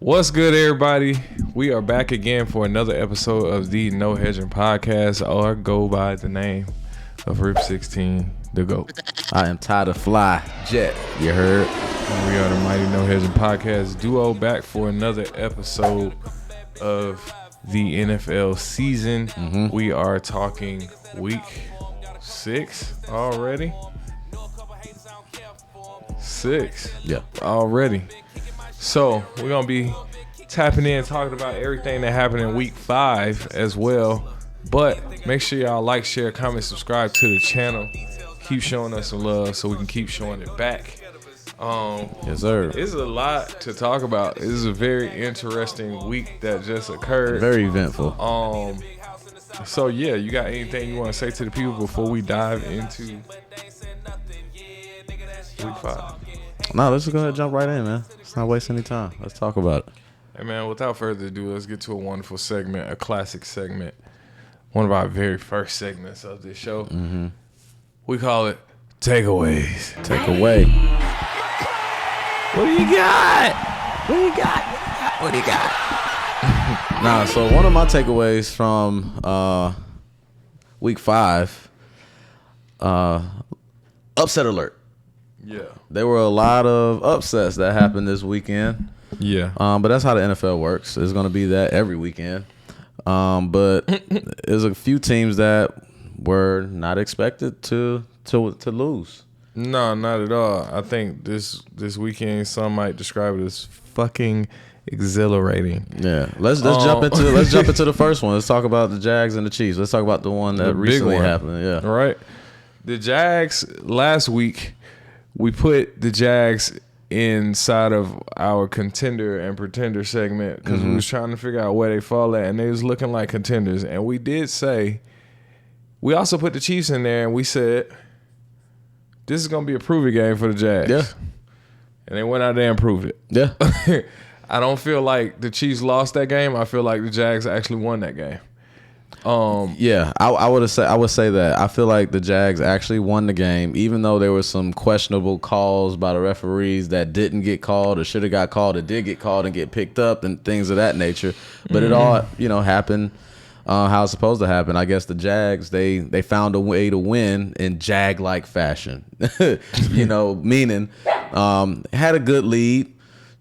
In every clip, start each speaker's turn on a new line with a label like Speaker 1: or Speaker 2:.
Speaker 1: What's good, everybody? We are back again for another episode of the No Hedging Podcast, or go by the name of Rip 16, the GOAT.
Speaker 2: I am tired of fly jet. You heard?
Speaker 1: We are the mighty No Hedging Podcast duo, back for another episode of the NFL season. We are talking week 6 already. 6.
Speaker 2: Yeah.
Speaker 1: Already. So we're going to be tapping in, talking about everything that happened in week 5 as well. But make sure y'all like, share, comment, subscribe to the channel. Keep showing us some love so we can keep showing it back.
Speaker 2: Yes, sir.
Speaker 1: It's a lot to talk about. This is a very interesting week that just occurred.
Speaker 2: Very eventful.
Speaker 1: So yeah, you got anything you want to say to the people before we dive into week 5?
Speaker 2: No, let's just go ahead and jump right in, man. Let's not waste any time. Let's talk about it.
Speaker 1: Hey man, without further ado, let's get to a wonderful segment, a classic segment, one of our very first segments of this show. We call it Takeaways.
Speaker 2: Take away.
Speaker 1: What do you got?
Speaker 2: What do you got? Nah, so one of my takeaways from week 5, upset alert.
Speaker 1: Yeah.
Speaker 2: There were a lot of upsets that happened this weekend.
Speaker 1: Yeah.
Speaker 2: But that's how the NFL works. It's going to be that every weekend. But there's a few teams that were not expected to lose.
Speaker 1: No, not at all. I think this weekend some might describe it as fucking exhilarating.
Speaker 2: Yeah, let's jump into the first one. Let's talk about the Jags and the Chiefs. Let's talk about the one that recently happened. Yeah,
Speaker 1: all right. The Jags last week, we put the Jags inside of our Contender and Pretender segment because we was trying to figure out where they fall at, and they was looking like contenders. And we did say, we also put the Chiefs in there, and we said, this is going to be a prove-it game for the Jags.
Speaker 2: Yeah.
Speaker 1: And they went out there and proved it.
Speaker 2: yeah.
Speaker 1: I don't feel like the Chiefs lost that game. I feel like the Jags actually won that game.
Speaker 2: Yeah, I would say that. I feel like the Jags actually won the game, even though there were some questionable calls by the referees that didn't get called or should have got called or did get called and get picked up and things of that nature. But it all, happened how it's supposed to happen. I guess the Jags, they found a way to win in Jag-like fashion. Meaning had a good lead.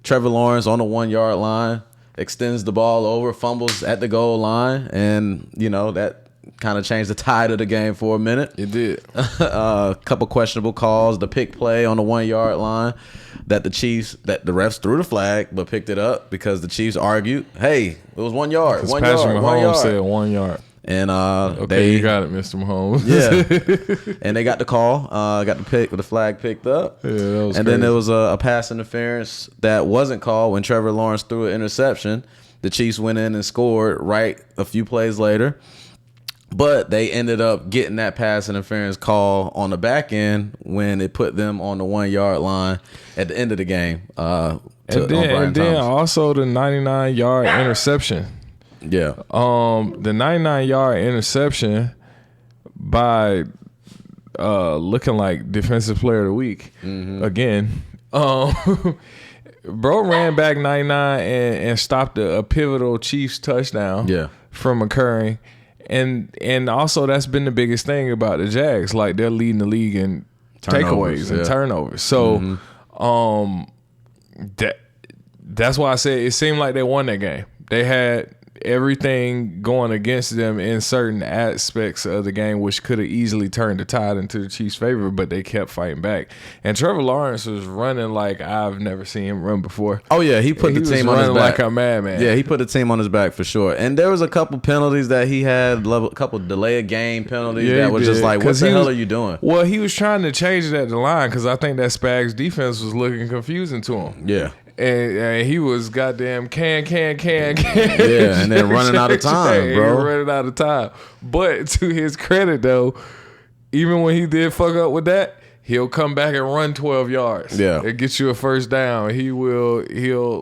Speaker 2: Trevor Lawrence on the 1-yard line extends the ball over, fumbles at the goal line, and that kind of changed the tide of the game for a minute.
Speaker 1: It did.
Speaker 2: A couple questionable calls, the pick play on the 1-yard line that the refs threw the flag but picked it up because the Chiefs argued, hey, it was 1 yard.
Speaker 1: Because Patrick Mahomes said 1 yard.
Speaker 2: And
Speaker 1: you got it, Mr. Mahomes.
Speaker 2: Yeah, and they got the call, got the flag picked up.
Speaker 1: Yeah, that was
Speaker 2: and
Speaker 1: crazy.
Speaker 2: then there was a pass interference that wasn't called when Trevor Lawrence threw an interception. The Chiefs went in and scored right a few plays later, but they ended up getting that pass interference call on the back end when it put them on the 1-yard line at the end of the game. And
Speaker 1: then also the 99-yard interception.
Speaker 2: Yeah.
Speaker 1: The 99-yard interception by looking like defensive player of the week again. Bro ran back 99 and stopped a pivotal Chiefs touchdown from occurring. And also that's been the biggest thing about the Jags. Like they're leading the league in takeaways and turnovers. So that's why I said it seemed like they won that game. They had everything going against them in certain aspects of the game, which could have easily turned the tide into the Chiefs' favor, but they kept fighting back. And Trevor Lawrence was running like I've never seen him run before.
Speaker 2: Oh yeah, he put the team on his back
Speaker 1: like a madman.
Speaker 2: Yeah, he put the team on his back for sure. And there was a couple penalties that he had, a couple delay of game penalties that was just like, what the hell are you doing?
Speaker 1: Well, he was trying to change it at the line because I think that Spags defense was looking confusing to him.
Speaker 2: Yeah.
Speaker 1: And he was goddamn can.
Speaker 2: Yeah, and then running out of time, bro.
Speaker 1: Running out of time. But to his credit, though, even when he did fuck up with that, He'll come back and run 12 yards.
Speaker 2: Yeah.
Speaker 1: And get you a first down. He'll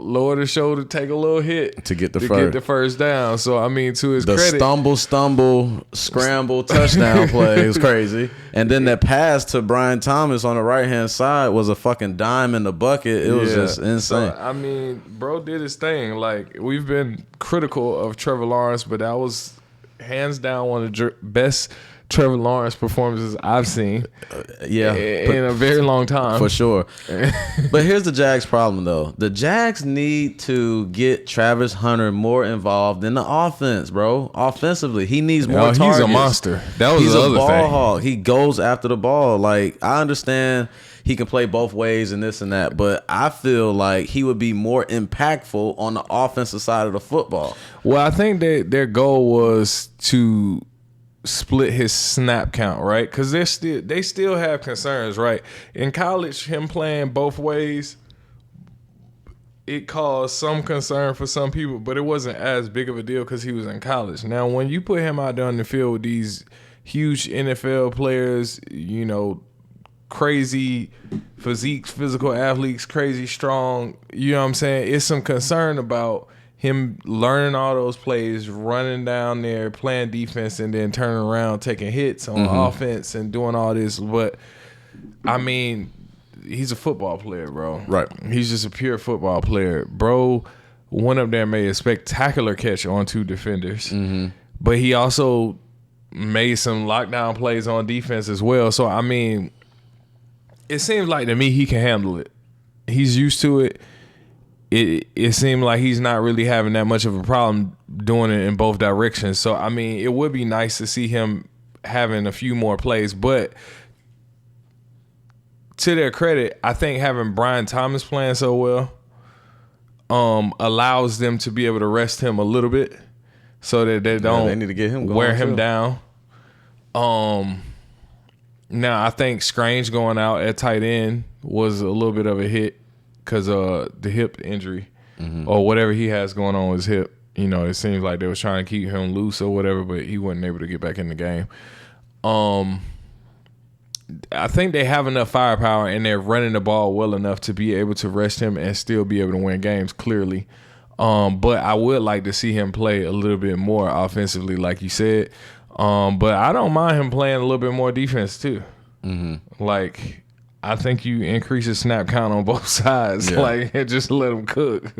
Speaker 1: lower the shoulder, take a little hit
Speaker 2: to get the
Speaker 1: first down. So, I mean, to his credit.
Speaker 2: The stumble, scramble, touchdown play was crazy. And then that pass to Brian Thomas on the right-hand side was a fucking dime in the bucket. It was just insane.
Speaker 1: So, I mean, bro did his thing. Like, we've been critical of Trevor Lawrence, but that was hands down one of the best Trevor Lawrence performances I've seen in a very long time.
Speaker 2: For sure. But here's the Jags' problem, though. The Jags need to get Travis Hunter more involved in the offense, bro. Offensively, he needs more targets.
Speaker 1: He's a monster. That was the other thing. He's a ball hawk.
Speaker 2: He goes after the ball. Like, I understand he can play both ways and this and that, but I feel like he would be more impactful on the offensive side of the football.
Speaker 1: Well, I think their goal was to split his snap count, right? Because they still have concerns, right? In college, him playing both ways, it caused some concern for some people, but it wasn't as big of a deal because he was in college. Now, when you put him out there on the field with these huge NFL players, you know, crazy physiques, physical athletes, crazy strong, you know what I'm saying? It's some concern about him learning all those plays, running down there, playing defense, and then turning around, taking hits on offense and doing all this. But, I mean, he's a football player, bro.
Speaker 2: Right.
Speaker 1: He's just a pure football player. Bro went up there and made a spectacular catch on 2 defenders. But he also made some lockdown plays on defense as well. So, I mean, it seems like to me he can handle it. He's used to it. It seemed like he's not really having that much of a problem doing it in both directions. So, I mean, it would be nice to see him having a few more plays. But to their credit, I think having Brian Thomas playing so well allows them to be able to rest him a little bit so that they don't
Speaker 2: they need to get him going
Speaker 1: wear him
Speaker 2: too.
Speaker 1: down. Now, I think Strange going out at tight end was a little bit of a hit. Because the hip injury or whatever he has going on with his hip, you know, it seems like they was trying to keep him loose or whatever, but he wasn't able to get back in the game. I think they have enough firepower and they're running the ball well enough to be able to rest him and still be able to win games, clearly. But I would like to see him play a little bit more offensively, like you said. But I don't mind him playing a little bit more defense, too. Like, I think you increase his snap count on both sides, and just let him cook.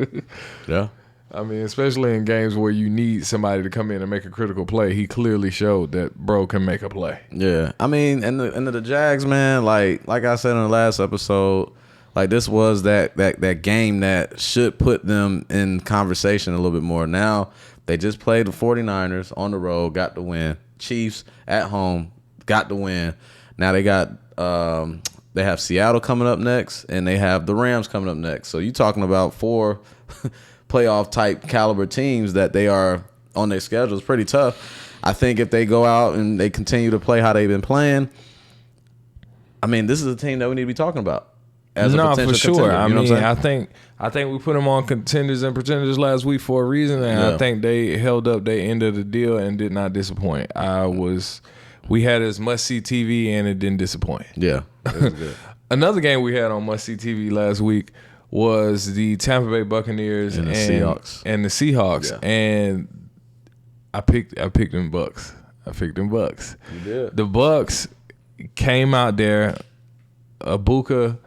Speaker 2: Yeah.
Speaker 1: I mean, especially in games where you need somebody to come in and make a critical play. He clearly showed that bro can make a play.
Speaker 2: Yeah. I mean, and the Jags, man, like I said in the last episode, like this was that game that should put them in conversation a little bit more. Now, they just played the 49ers on the road, got the win. Chiefs at home, got the win. Now they got they have Seattle coming up next, and they have the Rams coming up next. So you're talking about 4 playoff type caliber teams that they are on their schedule. It's pretty tough. I think if they go out and they continue to play how they've been playing, I mean, this is a team that we need to be talking about as a potential
Speaker 1: for sure.
Speaker 2: contender.
Speaker 1: I
Speaker 2: You know
Speaker 1: mean,
Speaker 2: what I'm saying?
Speaker 1: I think we put them on Contenders and Pretenders last week for a reason, and I think they held up their end of the deal and did not disappoint. We had as must-see TV, and it didn't disappoint.
Speaker 2: Yeah, that was good.
Speaker 1: Another game we had on must-see TV last week was the Tampa Bay Buccaneers
Speaker 2: and the Seahawks.
Speaker 1: Yeah. And I picked them Bucks.
Speaker 2: You did.
Speaker 1: The Bucks came out there. Ibuka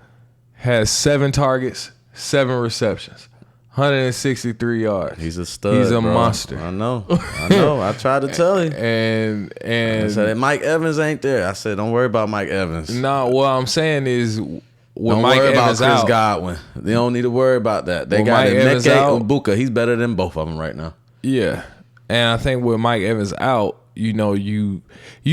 Speaker 1: has 7 targets, 7 receptions, 163 yards.
Speaker 2: He's a stud.
Speaker 1: He's a
Speaker 2: bro.
Speaker 1: monster.
Speaker 2: I know. I tried to tell you.
Speaker 1: And
Speaker 2: I said Mike Evans ain't there. I said, don't worry about Mike Evans.
Speaker 1: No, what I'm saying is,
Speaker 2: don't worry about Chris Godwin. They don't need to worry about that. They got Neke Ibuka. He's better than both of them right now.
Speaker 1: Yeah, and I think with Mike Evans out, you know, you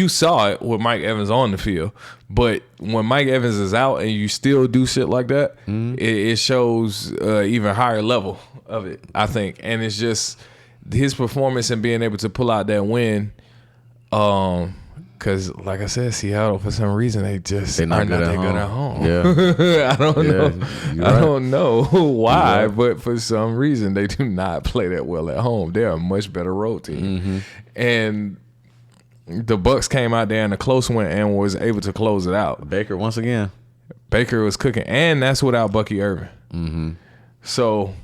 Speaker 1: saw it with Mike Evans on the field, but when Mike Evans is out and you still do shit like that, it shows even higher level of it, I think. And it's just his performance and being able to pull out that win. Because, like I said, Seattle, for some reason, they're not that good at home.
Speaker 2: Yeah.
Speaker 1: I don't know.
Speaker 2: Right.
Speaker 1: I don't know why, but for some reason, they do not play that well at home. They're a much better road team. And the Bucs came out there in a close one and was able to close it out.
Speaker 2: Baker once again.
Speaker 1: Baker was cooking, and that's without Bucky Irvin.
Speaker 2: Mm-hmm.
Speaker 1: So,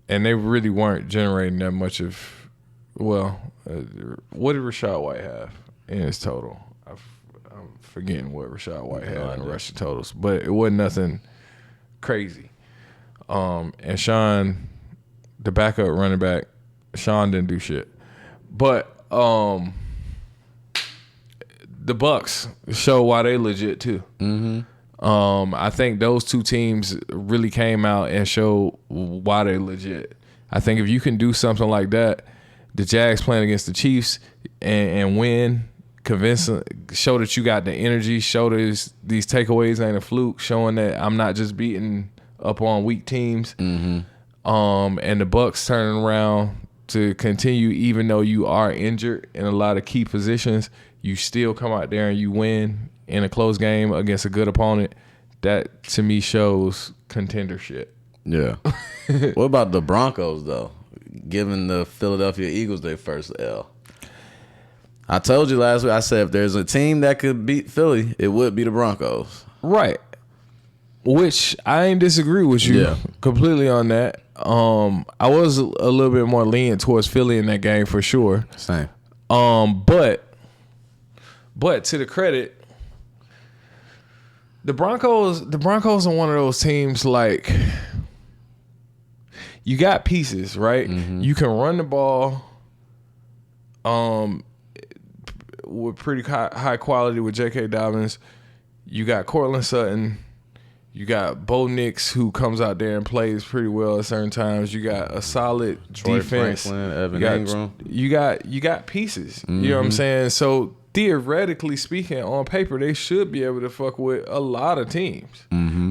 Speaker 1: and they really weren't generating that much of. Well, what did Rachaad White have in his total? I'm forgetting what Rachaad White had in the rushing totals, but it wasn't nothing crazy. And Sean, the backup running back, Sean didn't do shit. But the Bucs show why they legit too.
Speaker 2: Mm-hmm.
Speaker 1: I think those two teams really came out and showed why they legit. I think if you can do something like that, the Jags playing against the Chiefs and win, show that you got the energy, show that these takeaways ain't a fluke, showing that I'm not just beating up on weak teams.
Speaker 2: Mm-hmm.
Speaker 1: And the Bucs turning around to continue, even though you are injured in a lot of key positions, you still come out there and you win in a close game against a good opponent. That to me shows contender shit.
Speaker 2: Yeah. What about the Broncos though? Giving the Philadelphia Eagles their first L. I told you last week, I said if there's a team that could beat Philly, it would be the Broncos.
Speaker 1: Right. Which I ain't disagree with you completely on that. I was a little bit more lenient towards Philly in that game for sure.
Speaker 2: Same.
Speaker 1: But to the credit, the Broncos are one of those teams like you got pieces, right?
Speaker 2: Mm-hmm.
Speaker 1: You can run the ball with pretty high quality with J.K. Dobbins. You got Cortland Sutton. You got Bo Nix, who comes out there and plays pretty well at certain times. You got a solid
Speaker 2: Troy
Speaker 1: defense.
Speaker 2: Franklin, Evan Ingram.
Speaker 1: You got pieces.
Speaker 2: Mm-hmm.
Speaker 1: You know what I'm saying? So theoretically speaking, on paper, they should be able to fuck with a lot of teams,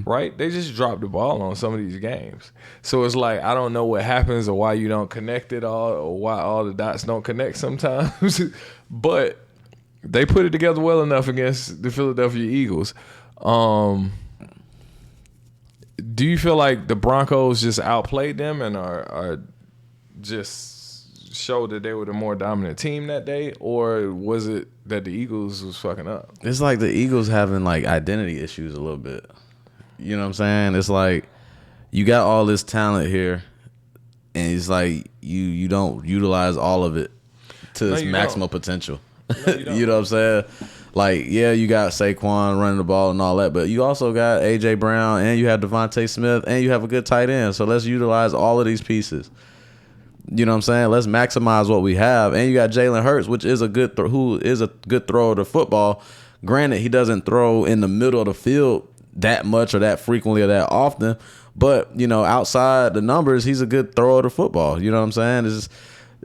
Speaker 1: right? They just dropped the ball on some of these games. So it's like, I don't know what happens or why you don't connect it all or why all the dots don't connect sometimes. But they put it together well enough against the Philadelphia Eagles. Do you feel like the Broncos just outplayed them and are just showed that they were the more dominant team that day, or was it that the Eagles was fucking up?
Speaker 2: It's like the Eagles having like identity issues a little bit. You know what I'm saying? It's like you got all this talent here, and it's like you don't utilize all of it to its maximum potential. No, you know what I'm saying? Like, yeah, you got Saquon running the ball and all that, but you also got A.J. Brown and you have Devontae Smith and you have a good tight end. So let's utilize all of these pieces. You know what I'm saying? Let's maximize what we have. And you got Jalen Hurts, which is who is a good thrower of the football. Granted, he doesn't throw in the middle of the field that much or that frequently or that often, but, you know, outside the numbers, he's a good thrower of the football. You know what I'm saying? It's just,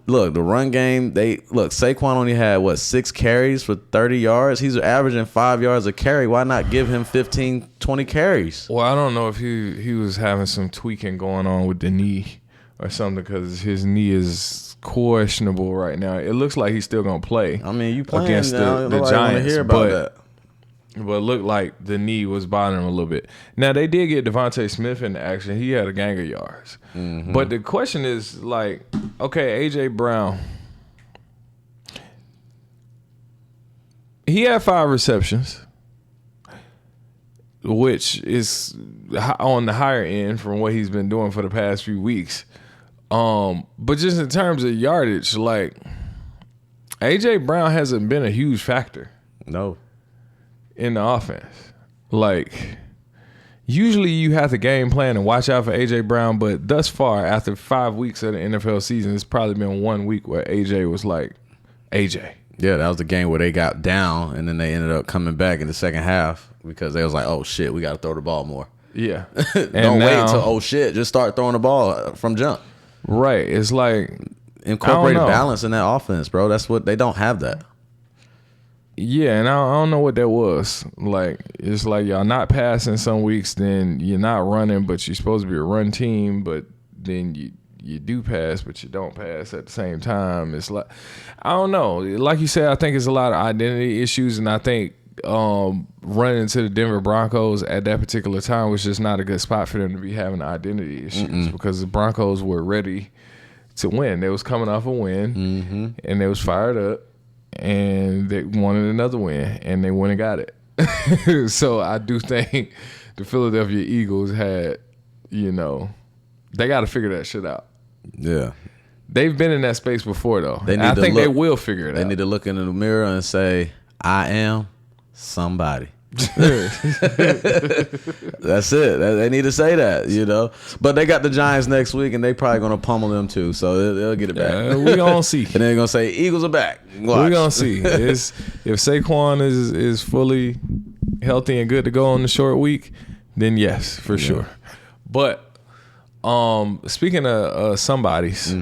Speaker 2: look, the run game, Saquon only had, 6 carries for 30 yards? He's averaging 5 yards a carry. Why not give him 15, 20 carries?
Speaker 1: Well, I don't know if he was having some tweaking going on with the knee or something, because his knee is questionable right now. It looks like he's still going to play.
Speaker 2: I mean, you playing
Speaker 1: against
Speaker 2: now,
Speaker 1: the Giants,
Speaker 2: hear about that.
Speaker 1: But it looked like the knee was bothering him a little bit. Now, they did get Devontae Smith into action. He had a gang of yards. Mm-hmm. But the question is, like, okay, A.J. Brown, he had 5 receptions, which is on the higher end from what he's been doing for the past few weeks. But just in terms of yardage, like, A.J. Brown hasn't been a huge factor.
Speaker 2: No.
Speaker 1: In the offense. Like, usually you have to game plan and watch out for A.J. Brown, but thus far, after 5 weeks of the NFL season, it's probably been 1 week where A.J. was like, A.J.
Speaker 2: Yeah, that was the game where they got down, and then they ended up coming back in the second half because they was like, oh, shit, we got to throw the ball more.
Speaker 1: Yeah.
Speaker 2: Don't wait until, oh, shit, just start throwing the ball from jump.
Speaker 1: Right. It's like,
Speaker 2: incorporate balance in that offense, bro. That's what they don't have that.
Speaker 1: Yeah, and I don't know what that was. Like, it's like y'all not passing some weeks, then you're not running, but you're supposed to be a run team, but then you do pass, but you don't pass at the same time. It's like, I don't know. Like you said, I think it's a lot of identity issues, and I think running into the Denver Broncos at that particular time was just not a good spot for them to be having identity issues because the Broncos were ready to win. They was coming off a win, and they was fired up. and they wanted another win, and they went and got it. So I do think the Philadelphia Eagles had, they got to figure that shit out.
Speaker 2: Yeah.
Speaker 1: They've been in that space before, though. I think they will figure it out.
Speaker 2: They need to look in the mirror and say, I am somebody. That's it. They need to say that, But they got the Giants next week, and they probably going to pummel them too, so they'll get it back.
Speaker 1: We going to see.
Speaker 2: And they're going to say, Eagles are back. Watch.
Speaker 1: We going to see. If Saquon is fully healthy and good to go on the short week, then yes, for sure. But speaking of somebodies,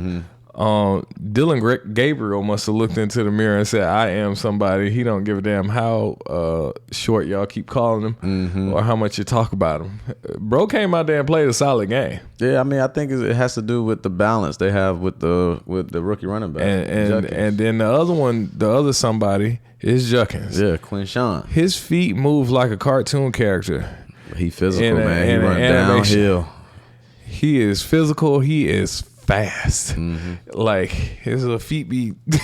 Speaker 1: Dillon Gabriel must have looked into the mirror and said, I am somebody. He don't give a damn how short y'all keep calling him or how much you talk about him. Bro came out there and played a solid game.
Speaker 2: Yeah, I mean, I think it has to do with the balance they have with the rookie running back.
Speaker 1: And then the other somebody is Judkins.
Speaker 2: Yeah, Quinshon.
Speaker 1: His feet move like a cartoon character.
Speaker 2: He physical, man. He run downhill.
Speaker 1: He is physical. He is fast. Like his little feet be and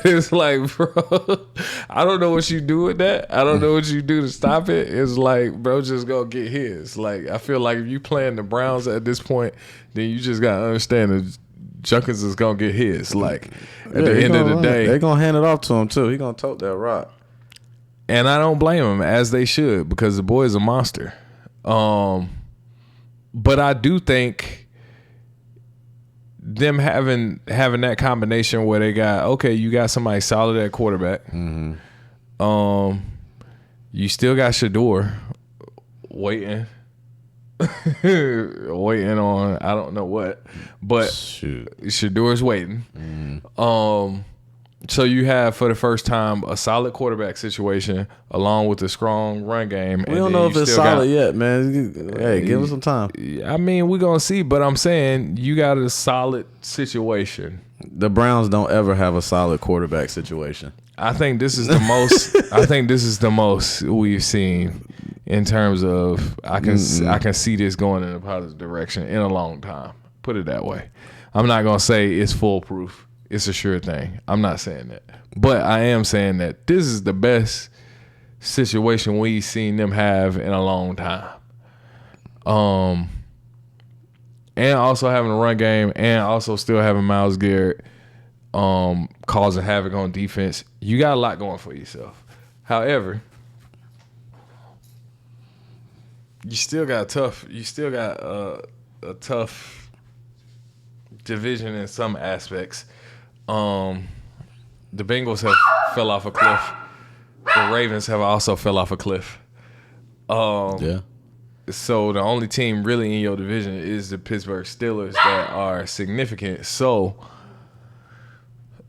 Speaker 1: it's like, bro, I don't know what you do with that. I don't know what you do to stop it. It's like, bro, just go get his. Like, I feel like if you playing the Browns at this point, then you just gotta understand that Judkins is gonna get his. Like, at the end of the day,
Speaker 2: they're gonna hand it off to him too. He gonna tote that rock.
Speaker 1: And I don't blame him, as they should, because the boy is a monster. But I do think them having that combination where they got, you got somebody solid at quarterback. You still got Shador waiting on I don't know what, but Shador's waiting. So you have, for the first time, a solid quarterback situation along with a strong run game.
Speaker 2: We don't know if it's solid yet, man. Hey, give us some time.
Speaker 1: I mean, we're going to see, but I'm saying you got a solid situation.
Speaker 2: The Browns don't ever have a solid quarterback situation.
Speaker 1: I think this is the most we've seen in terms of I can see this going in a positive direction in a long time. Put it that way. I'm not going to say it's foolproof. It's a sure thing. I'm not saying that. But I am saying that this is the best situation we've seen them have in a long time. And also having a run game and also still having Myles Garrett causing havoc on defense. You got a lot going for yourself. However, you still got a tough division in some aspects. The Bengals have fell off a cliff. The Ravens have also fell off a cliff. So the only team really in your division is the Pittsburgh Steelers that are significant. So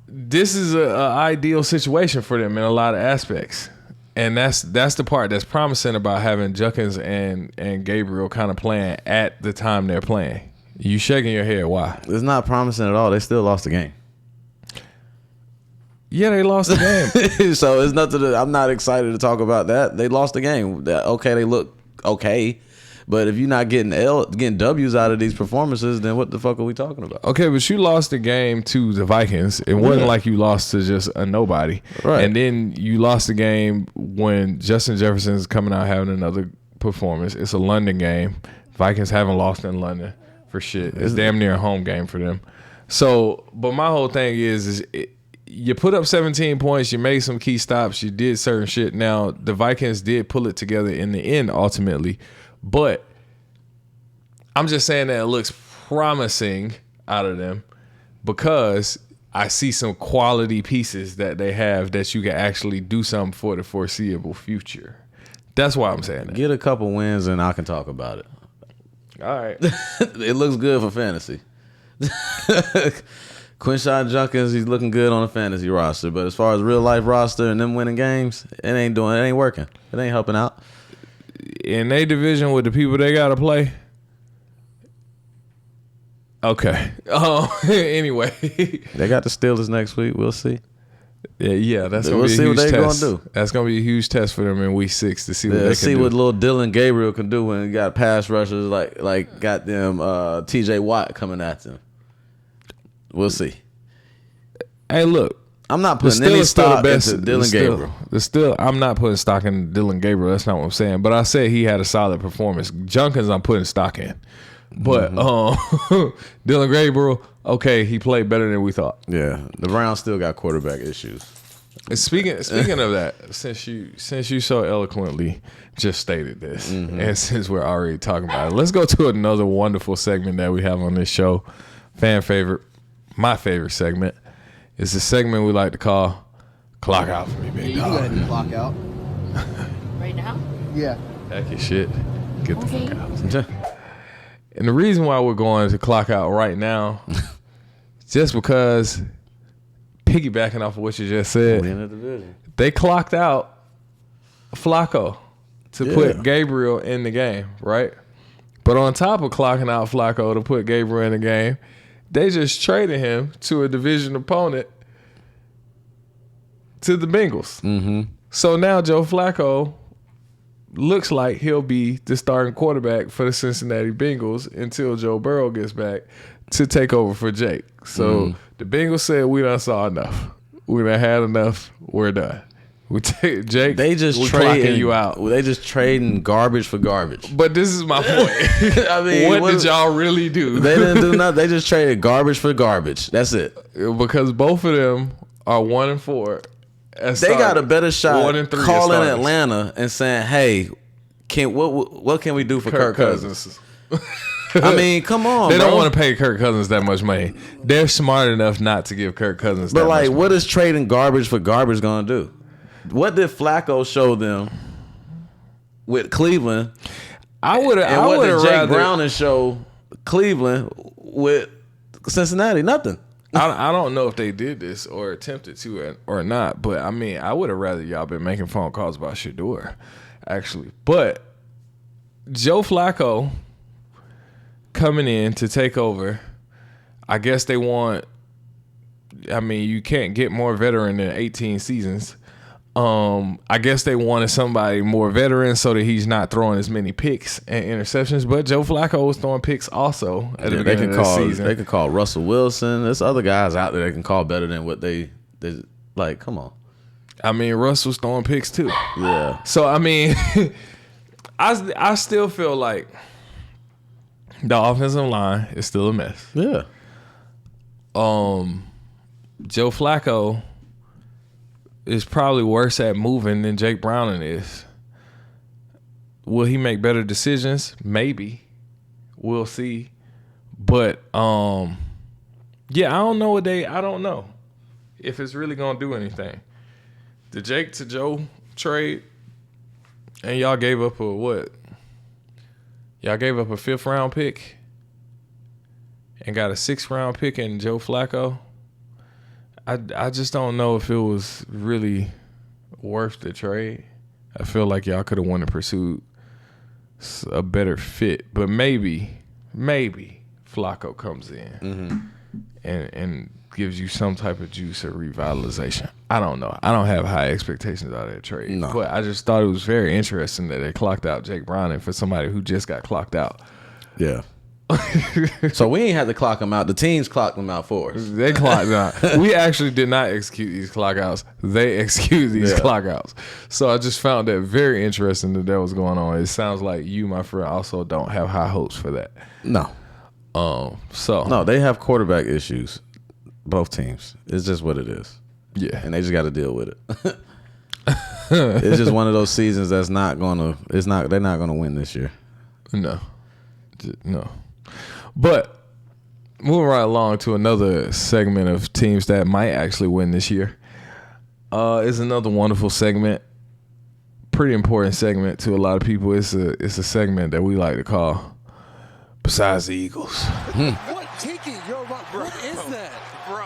Speaker 1: this is an ideal situation for them in a lot of aspects. And that's the part that's promising about having Judkins and Gabriel kind of playing at the time they're playing. You shaking your head, why?
Speaker 2: It's not promising at all. They still lost the game.
Speaker 1: Yeah, they lost the game.
Speaker 2: So it's nothing. I'm not excited to talk about that. They lost the game. Okay, they look okay, but if you're not getting W's out of these performances, then what the fuck are we talking about?
Speaker 1: Okay, but you lost the game to the Vikings. It wasn't like you lost to just a nobody. Right. And then you lost the game when Justin Jefferson's coming out having another performance. It's a London game. Vikings haven't lost in London for shit. It's damn near a home game for them. So, but my whole thing is you put up 17 points, you made some key stops, you did certain shit. Now, the Vikings did pull it together in the end ultimately, but I'm just saying that it looks promising out of them because I see some quality pieces that they have that you can actually do something for the foreseeable future. That's why I'm saying that.
Speaker 2: Get a couple wins and I can talk about it.
Speaker 1: All right.
Speaker 2: It looks good for fantasy. Quinshon Judkins, he's looking good on a fantasy roster, but as far as real life roster and them winning games, it ain't working. It ain't helping out.
Speaker 1: In their division with the people they gotta play. Okay. Anyway,
Speaker 2: they got the Steelers next week. We'll see.
Speaker 1: Yeah, that's gonna be a huge test. Gonna do. That's gonna be a huge test for them in week 6 to see what they can do.
Speaker 2: See what little Dillon Gabriel can do when he got pass rushers like got them T.J. Watt coming at them. We'll see.
Speaker 1: Hey, look,
Speaker 2: I'm not putting any stock into Dillon Gabriel.
Speaker 1: I'm not putting stock in Dillon Gabriel. That's not what I'm saying. But I said he had a solid performance. Judkins, I'm putting stock in. But Dillon Gabriel, okay, he played better than we thought.
Speaker 2: Yeah, the Browns still got quarterback issues.
Speaker 1: And speaking of that, since you so eloquently just stated this, and since we're already talking about it, let's go to another wonderful segment that we have on this show. Fan favorite, my favorite segment. It's a segment we like to call Clock Out For Me, Big Dawg.
Speaker 3: You go ahead and clock out.
Speaker 4: Right now?
Speaker 3: Yeah.
Speaker 1: Heck your shit. Get the fuck out. And the reason why we're going to clock out right now, just because, piggybacking off of what you just said, they clocked out Flacco to put Gabriel in the game, right? But on top of clocking out Flacco to put Gabriel in the game, they just traded him to a division opponent to the Bengals. Mm-hmm. So now Joe Flacco looks like he'll be the starting quarterback for the Cincinnati Bengals until Joe Burrow gets back to take over for Jake. So the Bengals said, we done saw enough. We done had enough. We're done. We take Jake.
Speaker 2: They just trading you out. They just trading garbage for garbage.
Speaker 1: But this is my point. I mean, what did y'all really do?
Speaker 2: They didn't do nothing. They just traded garbage for garbage. That's it.
Speaker 1: Because both of them are 1-4.
Speaker 2: They got a better shot calling Atlanta and saying, "Hey, what can we do for Kirk Cousins?" I mean, come on.
Speaker 1: They don't want to pay Kirk Cousins that much money. They're smart enough not to give Kirk Cousins that much money. But
Speaker 2: what is trading garbage for garbage gonna do? What did Flacco show them with Cleveland? What did Jake Browning show Cleveland with Cincinnati? Nothing.
Speaker 1: I don't know if they did this or attempted to or not, but I mean, I would have rather y'all been making phone calls about Shedeur, actually. But Joe Flacco coming in to take over, I guess they want, I mean, you can't get more veteran than 18 seasons. I guess they wanted somebody more veteran so that he's not throwing as many picks and interceptions. But Joe Flacco was throwing picks also at the beginning of the season.
Speaker 2: They can call Russell Wilson. There's other guys out there that can call better than what they like. Come on.
Speaker 1: I mean, Russell's throwing picks too.
Speaker 2: Yeah.
Speaker 1: So I mean, I still feel like the offensive line is still a mess.
Speaker 2: Yeah.
Speaker 1: Joe Flacco is probably worse at moving than Jake Browning is. Will he make better decisions? Maybe. We'll see. But yeah, I don't know if it's really gonna do anything. The Jake to Joe trade, and y'all gave up a what? Y'all gave up a 5th round pick and got a 6th round pick in Joe Flacco. I just don't know if it was really worth the trade. I feel like y'all could have went and pursued a better fit. But maybe Flacco comes in and gives you some type of juice or revitalization. I don't know. I don't have high expectations out of that trade.
Speaker 2: No.
Speaker 1: But I just thought it was very interesting that they clocked out Jake Browning for somebody who just got clocked out.
Speaker 2: Yeah. So we ain't had to clock them out. The teams clocked them out for us.
Speaker 1: They clocked out. We actually did not execute these clock outs. They executed these clock outs. So I just found that very interesting that was going on. It sounds like you, my friend, also don't have high hopes for that.
Speaker 2: No. No, they have quarterback issues. Both teams. It's just what it is.
Speaker 1: Yeah.
Speaker 2: And they just got to deal with it. It's just one of those seasons they're not gonna win this year.
Speaker 1: No. But moving right along to another segment of teams that might actually win this year is another wonderful segment. Pretty important segment to a lot of people. It's a segment that we like to call Besides the Eagles.
Speaker 3: What ticket? What is that? Bro.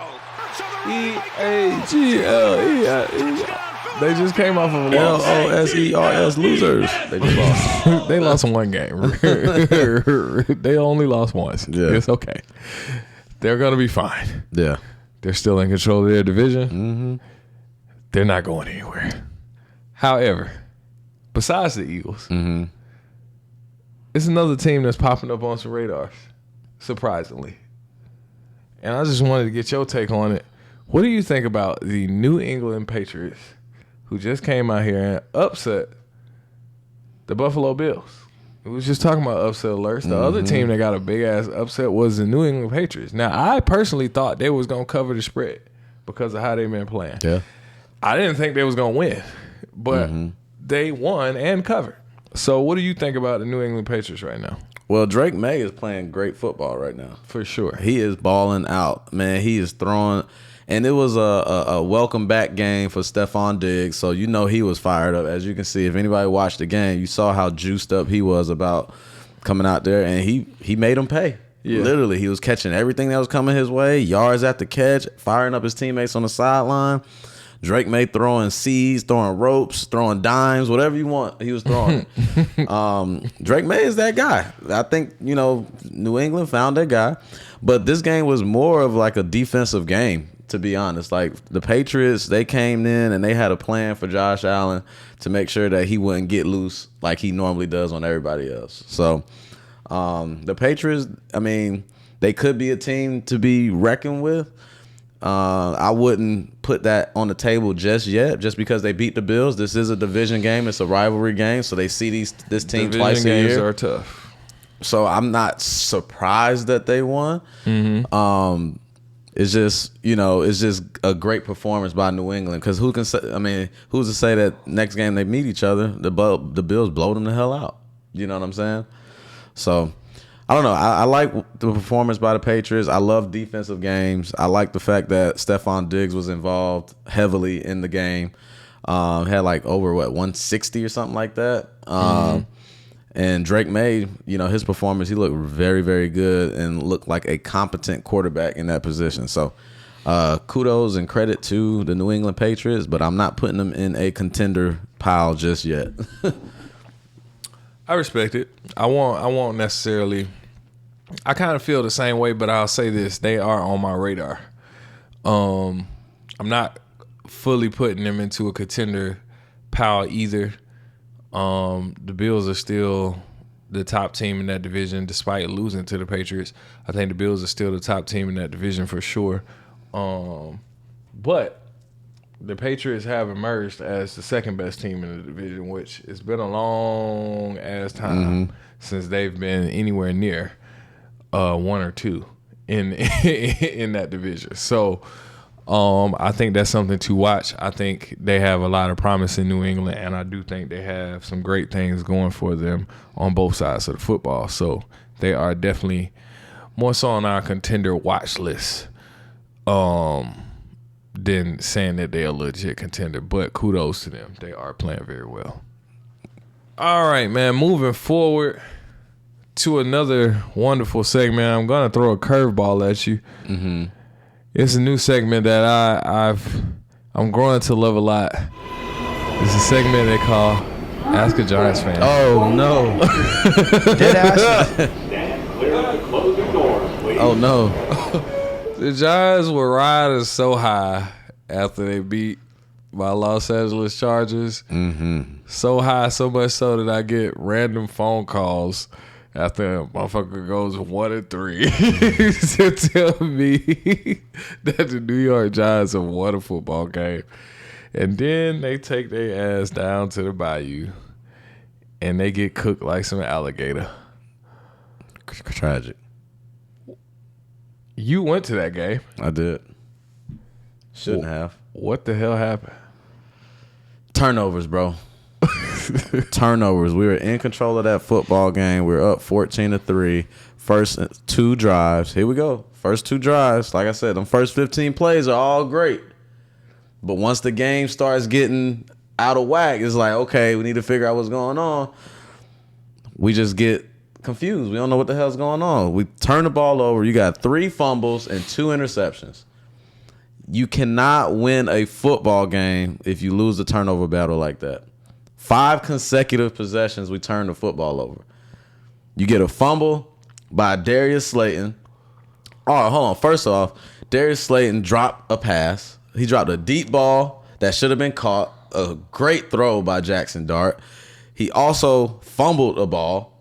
Speaker 1: EAGLE. They just came off of a loss.
Speaker 2: LOSERS losers. They just lost.
Speaker 1: They lost one game. They only lost once.
Speaker 2: Yeah.
Speaker 1: It's okay. They're going to be fine.
Speaker 2: Yeah.
Speaker 1: They're still in control of their division.
Speaker 2: Mm-hmm.
Speaker 1: They're not going anywhere. However, besides the Eagles, it's another team that's popping up on some radars, surprisingly. And I just wanted to get your take on it. What do you think about the New England Patriots who just came out here and upset the Buffalo Bills? We was just talking about upset alerts. The other team that got a big-ass upset was the New England Patriots. Now, I personally thought they was going to cover the spread because of how they been playing.
Speaker 2: Yeah.
Speaker 1: I didn't think they was going to win, but they won and covered. So what do you think about the New England Patriots right now?
Speaker 2: Well, Drake May is playing great football right now.
Speaker 1: For sure.
Speaker 2: He is balling out. Man, he is throwing. And it was a welcome back game for Stephon Diggs, so you know he was fired up. As you can see, if anybody watched the game, you saw how juiced up he was about coming out there, and he made him pay. Yeah. Literally, he was catching everything that was coming his way, yards at the catch, firing up his teammates on the sideline. Drake May throwing C's, throwing ropes, throwing dimes, whatever you want, he was throwing. Drake May is that guy. I think, New England found that guy. But this game was more of like a defensive game, to be honest. Like the Patriots, they came in and they had a plan for Josh Allen to make sure that he wouldn't get loose like he normally does on everybody else. So the Patriots, I mean, they could be a team to be reckoned with. I wouldn't put that on the table just yet, just because they beat the Bills. This is a division game. It's a rivalry game, so they see this team
Speaker 1: division
Speaker 2: twice a year.
Speaker 1: games are tough.
Speaker 2: So I'm not surprised that they won. It's just, it's just a great performance by New England. Because who can say? I mean, who's to say that next game they meet each other, the Bills blow them the hell out? You know what I'm saying? So I don't know. I like the performance by the Patriots. I love defensive games. I like the fact that Stephon Diggs was involved heavily in the game. Had like over 160 or something like that. And Drake May, his performance, he looked very, very good and looked like a competent quarterback in that position. So kudos and credit to the New England Patriots, but I'm not putting them in a contender pile just yet.
Speaker 1: I respect it. I won't necessarily. I kind of feel the same way, but I'll say this: they are on my radar. I'm not fully putting them into a contender pile either. The Bills are still the top team in that division, despite losing to the Patriots. I think the Bills are still the top team in that division for sure. But the Patriots have emerged as the second best team in the division, which it's been a long ass time since they've been anywhere near one or two in that division. So I think that's something to watch. I think they have a lot of promise in New England, and I do think they have some great things going for them on both sides of the football. So they are definitely more so on our contender watch list than saying that they're a legit contender. But kudos to them. They are playing very well. All right, man. Moving forward to another wonderful segment. I'm going to throw a curveball at you. It's a new segment that I'm growing to love a lot. It's a segment they call AskAGiantsFan.
Speaker 2: Oh, no. Dead ass. Oh, no.
Speaker 1: The Giants were riding so high after they beat my Los Angeles Chargers. So high, so much so that I get random phone calls after a motherfucker goes 1-3 to tell me that the New York Giants have won a football game. And then they take their ass down to the bayou and they get cooked like some alligator.
Speaker 2: Tragic.
Speaker 1: You went to that game.
Speaker 2: I did. Shouldn't have.
Speaker 1: What the hell happened?
Speaker 2: Turnovers, bro. Turnovers. We were in control of that football game. We were up 14-3. First 2 drives. Here we go. First 2 drives. Like I said, them first 15 plays are all great. But once the game starts getting out of whack, it's like, okay, we need to figure out what's going on. We just get confused. We don't know what the hell's going on. We turn the ball over. You got 3 fumbles and 2 interceptions. You cannot win a football game if you lose the turnover battle like that. 5 consecutive possessions, we turn the football over. You get a fumble by Darius Slayton. Oh, hold on. First off, Darius Slayton dropped a pass. He dropped a deep ball that should have been caught. A great throw by Jackson Dart. He also fumbled a ball.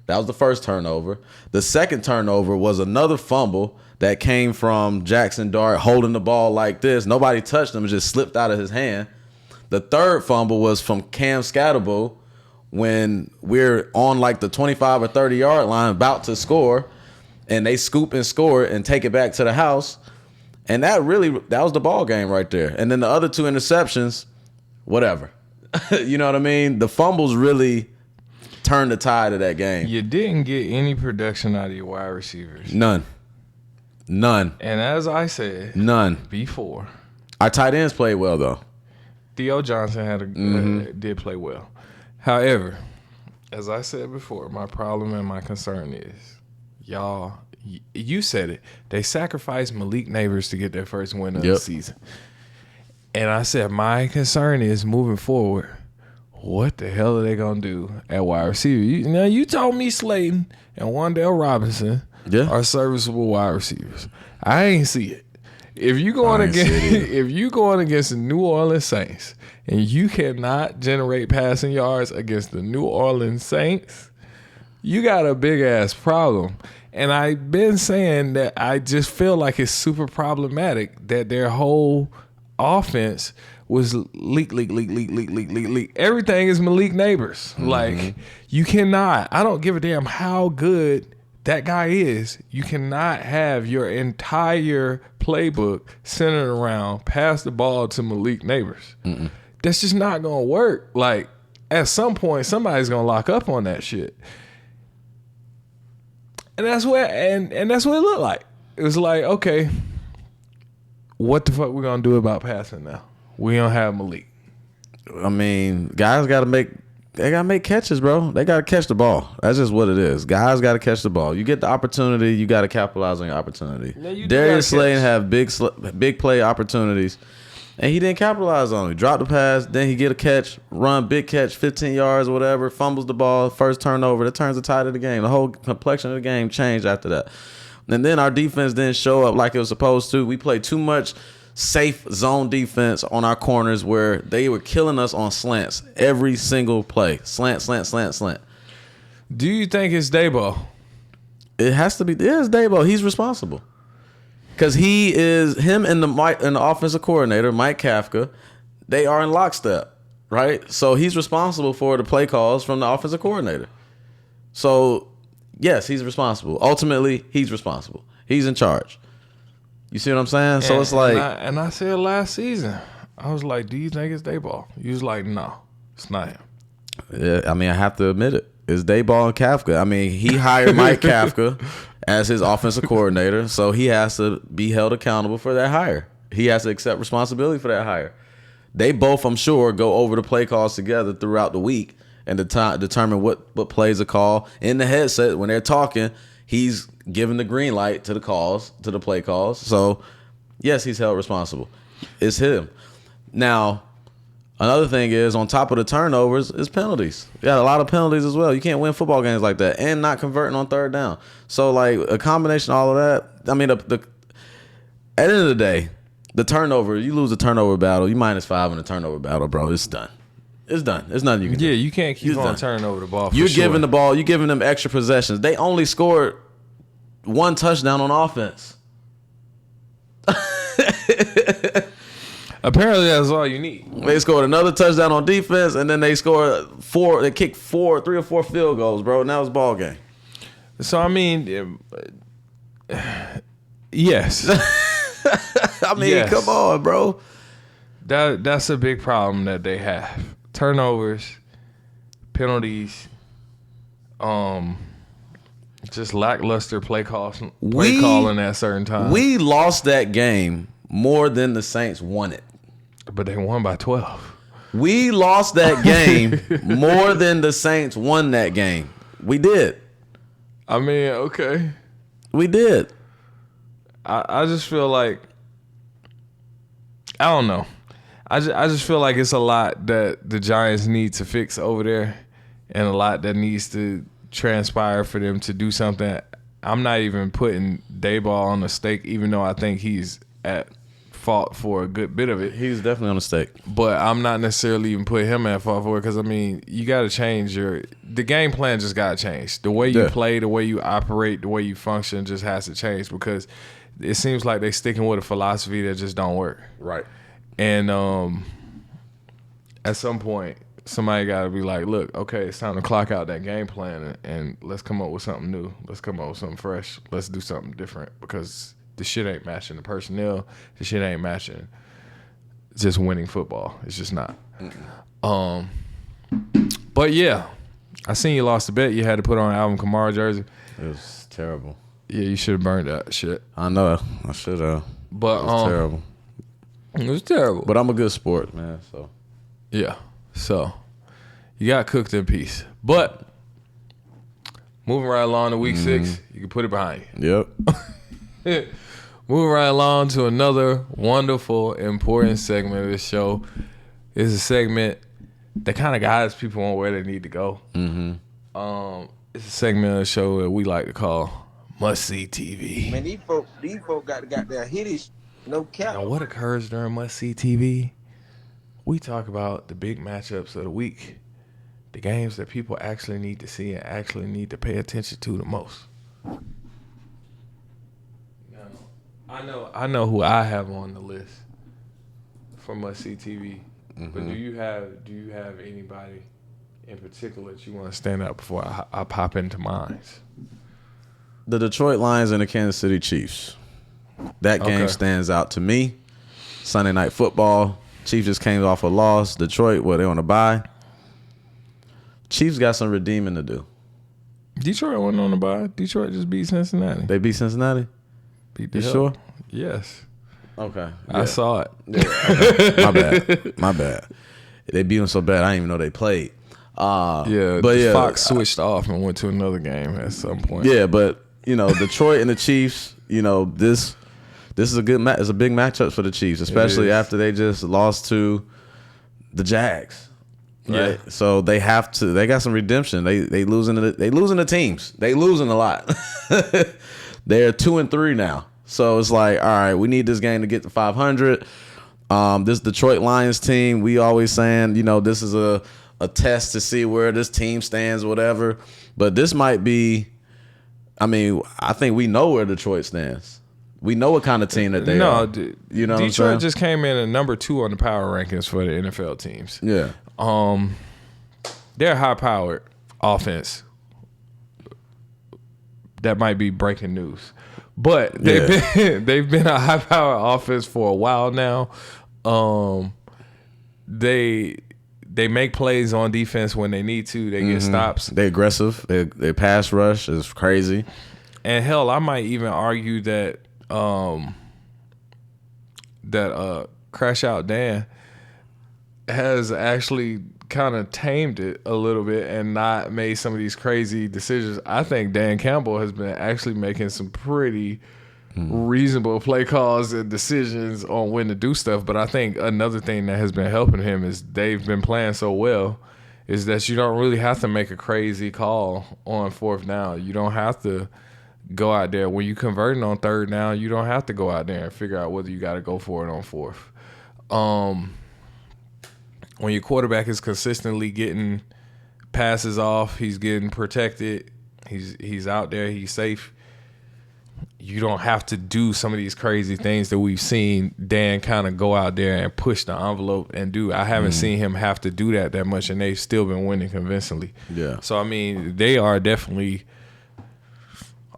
Speaker 2: That was the first turnover. The second turnover was another fumble that came from Jackson Dart holding the ball like this. Nobody touched him. It just slipped out of his hand. The third fumble was from Cam Scatterbo when we're on like the 25 or 30 yard line about to score, and they scoop and score and take it back to the house. And that was the ball game right there. And then the other 2 interceptions, whatever. You know what I mean? The fumbles really turned the tide of that game.
Speaker 1: You didn't get any production out of your wide receivers.
Speaker 2: None.
Speaker 1: And as I said,
Speaker 2: none
Speaker 1: before,
Speaker 2: our tight ends played well though.
Speaker 1: Theo Johnson did play well. However, as I said before, my problem and my concern is, y'all, you said it, they sacrificed Malik Neighbors to get their first win of the season. And I said, my concern is moving forward, what the hell are they going to do at wide receiver? You told me Slayton and Wan'Dale Robinson are serviceable wide receivers. I ain't see it. If you going against the New Orleans Saints and you cannot generate passing yards against the New Orleans Saints, you got a big ass problem. And I've been saying that I just feel like it's super problematic that their whole offense was leak. Everything is Malik Neighbors. Like, you cannot. I don't give a damn how good that guy is. You cannot have your entire playbook centered around pass the ball to Malik Neighbors. That's just not going to work. Like, at some point, somebody's going to lock up on that shit. And that's what it looked like. It was like, okay, what the fuck we gonna do about passing now? We don't have Malik.
Speaker 2: I mean, guys gotta make catches, bro. They gotta catch the ball. That's just what it is. Guys gotta catch the ball. You get the opportunity, you gotta capitalize on your opportunity. Darius Slayton have big play opportunities, and he didn't capitalize on it. He dropped the pass, then he get a catch, run, big catch, 15 yards or whatever, fumbles the ball, first turnover. That turns the tide of the game. The whole complexion of the game changed after that. And then our defense didn't show up like it was supposed to. We played too much safe zone defense on our corners where they were killing us on slants every single play. Slant.
Speaker 1: Do you think it's Daboll?
Speaker 2: It has to be. It is Daboll. He's responsible. Because him and the offensive coordinator, Mike Kafka, they are in lockstep, right? So he's responsible for the play calls from the offensive coordinator. So, yes, he's responsible. Ultimately, he's responsible. He's in charge. You see what I'm saying? So it's like...
Speaker 1: And I said last season, I was like, do you think it's Daboll? You was like, no, it's not him.
Speaker 2: Yeah, I mean, I have to admit it. It's Daboll and Kafka. I mean, he hired Mike Kafka as his offensive coordinator, so he has to be held accountable for that hire. He has to accept responsibility for that hire. They both, I'm sure, go over the play calls together throughout the week and determine what plays a call. In the headset, when they're talking, he's giving the green light to the calls, to the play calls. So, yes, he's held responsible. It's him. Now, another thing is, on top of the turnovers, is penalties. You got a lot of penalties as well. You can't win football games like that and not converting on third down. So, like, a combination of all of that, I mean, at the end of the day, the turnover, you lose the turnover battle, you -5 in the turnover battle, bro, it's done. It's done. There's nothing you can do.
Speaker 1: Yeah, you can't keep on turning over the ball.
Speaker 2: You're giving the ball, you're giving them extra possessions. They only scored 1 touchdown on offense.
Speaker 1: Apparently, that's all you need.
Speaker 2: They scored another touchdown on defense, and then they scored 4. They kicked 3 or 4 field goals, bro. And that was ball game.
Speaker 1: So I mean, yes.
Speaker 2: I mean, come on, bro.
Speaker 1: That's a big problem that they have. Turnovers, penalties, just lackluster play calling at certain times.
Speaker 2: We lost that game more than the Saints won it.
Speaker 1: But they won by 12.
Speaker 2: We lost that game more than the Saints won that game. We did.
Speaker 1: I mean, okay.
Speaker 2: We did.
Speaker 1: I just feel like, I don't know. I just feel like it's a lot that the Giants need to fix over there and a lot that needs to transpire for them to do something. I'm not even putting Daboll on the stake, even though I think he's at fault for a good bit of it.
Speaker 2: He's definitely on the stake.
Speaker 1: But I'm not necessarily even putting him at fault for it because, I mean, you got to change the game plan just got to change. The way you play, the way you operate, the way you function just has to change because it seems like they sticking with a philosophy that just don't work.
Speaker 2: Right.
Speaker 1: And at some point, somebody got to be like, look, okay, it's time to clock out that game plan and let's come up with something new. Let's come up with something fresh. Let's do something different because the shit ain't matching the personnel. The shit ain't matching just winning football. It's just not. But yeah, I seen you lost a bet. You had to put on an Alvin Kamara jersey.
Speaker 2: It was terrible.
Speaker 1: Yeah, you should have burned that shit.
Speaker 2: I know. I should have.
Speaker 1: But
Speaker 2: it was terrible.
Speaker 1: It was terrible.
Speaker 2: But I'm a good sport, man. So
Speaker 1: yeah. So you got cooked in peace. But moving right along to week 6, you can put it behind
Speaker 2: you.
Speaker 1: Yep. Moving right along to another wonderful, important segment of this show. It's a segment that kind of guides people on where they need to go. It's a segment of the show that we like to call MustSeeTV.
Speaker 5: Man, these folk got their hitties, no cap.
Speaker 1: Now, what occurs during MustSeeTV? We talk about the big matchups of the week, the games that people actually need to see and actually need to pay attention to the most. Now, I know who I have on the list for MustSeeTV. But do you have anybody in particular that you want to stand out before I pop into mine?
Speaker 2: The Detroit Lions and the Kansas City Chiefs. That game stands out to me. Sunday Night Football. Chiefs just came off a loss. Detroit, they on a bye. Chiefs got some redeeming to do.
Speaker 1: Detroit wasn't on the bye. Detroit just beat Cincinnati.
Speaker 2: They beat Cincinnati?
Speaker 1: Beat the
Speaker 2: You
Speaker 1: hell.
Speaker 2: sure?
Speaker 1: Yes.
Speaker 2: Okay.
Speaker 1: I saw it.
Speaker 2: Yeah, okay. My bad. They beat them so bad I didn't even know they played.
Speaker 1: Fox switched off and went to another game at some point.
Speaker 2: Yeah, but Detroit and the Chiefs, this is a good it's a big matchup for the Chiefs, especially after they just lost to the Jags. Right? Yeah. So they got some redemption. They losing to teams. They losing a lot. They're 2-3 now. So it's like, all right, we need this game to get to 500. This Detroit Lions team, we always saying, this is a test to see where this team stands, whatever. But this might be, I think we know where Detroit stands. We know what kind of team that they are.
Speaker 1: Detroit just came in at number 2 on the power rankings for the NFL teams.
Speaker 2: Yeah.
Speaker 1: They're a high-powered offense. That might be breaking news. But they've been a high-powered offense for a while now. They make plays on defense when they need to. They get stops.
Speaker 2: They're aggressive. Their pass rush is crazy.
Speaker 1: And hell, I might even argue that Crash Out Dan has actually kind of tamed it a little bit and not made some of these crazy decisions. I think Dan Campbell has been actually making some pretty reasonable play calls and decisions on when to do stuff. But I think another thing that has been helping him is they've been playing so well is that you don't really have to make a crazy call on 4th down. You don't have to go out there. When you converting on 3rd down, you don't have to go out there and figure out whether you got to go for it on 4th. When your quarterback is consistently getting passes off, he's getting protected, he's out there, he's safe, you don't have to do some of these crazy things that we've seen Dan kind of go out there and push the envelope and do. I haven't seen him have to do that much, and they've still been winning convincingly. Yeah. So, they are definitely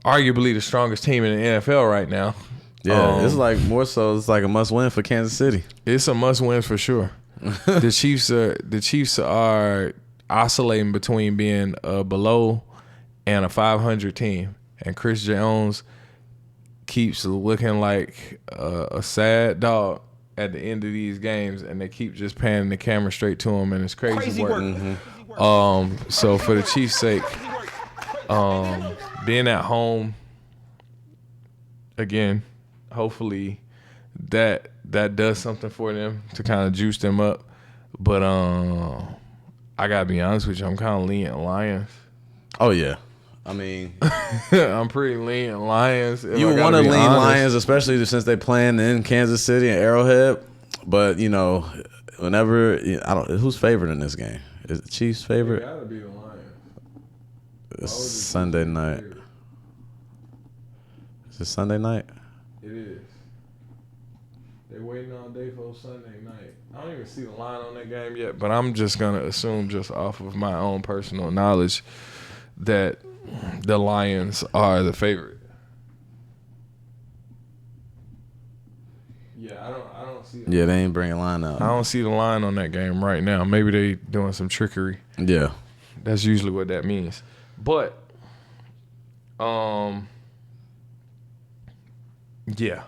Speaker 1: arguably the strongest team in the NFL right now.
Speaker 2: Yeah, it's like more so it's like a must-win for Kansas City.
Speaker 1: It's a must-win for sure. The Chiefs are oscillating between being a below and a 500 team, and Chris Jones keeps looking like a sad dog at the end of these games, and they keep just panning the camera straight to him, and it's crazy work. So for the Chiefs' sake, being at home again, hopefully that does something for them to kind of juice them up. But I gotta be honest with you, I'm kind of leaning Lions.
Speaker 2: Oh yeah,
Speaker 1: I'm pretty leaning Lions.
Speaker 2: You want to lean Lions, especially since they playing in Kansas City and Arrowhead. But whenever who's favored in this game? Is the Chiefs favorite?
Speaker 1: It gotta be the Lions.
Speaker 2: It's Sunday night. Is it Sunday night?
Speaker 1: It is. They waiting all day for Sunday night. I don't even see the line on that game yet, but I'm just going to assume just off of my own personal knowledge that the Lions are the favorite. Yeah, I don't see
Speaker 2: Yeah, they ain't bringing line out.
Speaker 1: I don't see the line on that game right now. Maybe they doing some trickery.
Speaker 2: Yeah.
Speaker 1: That's usually what that means. But yeah.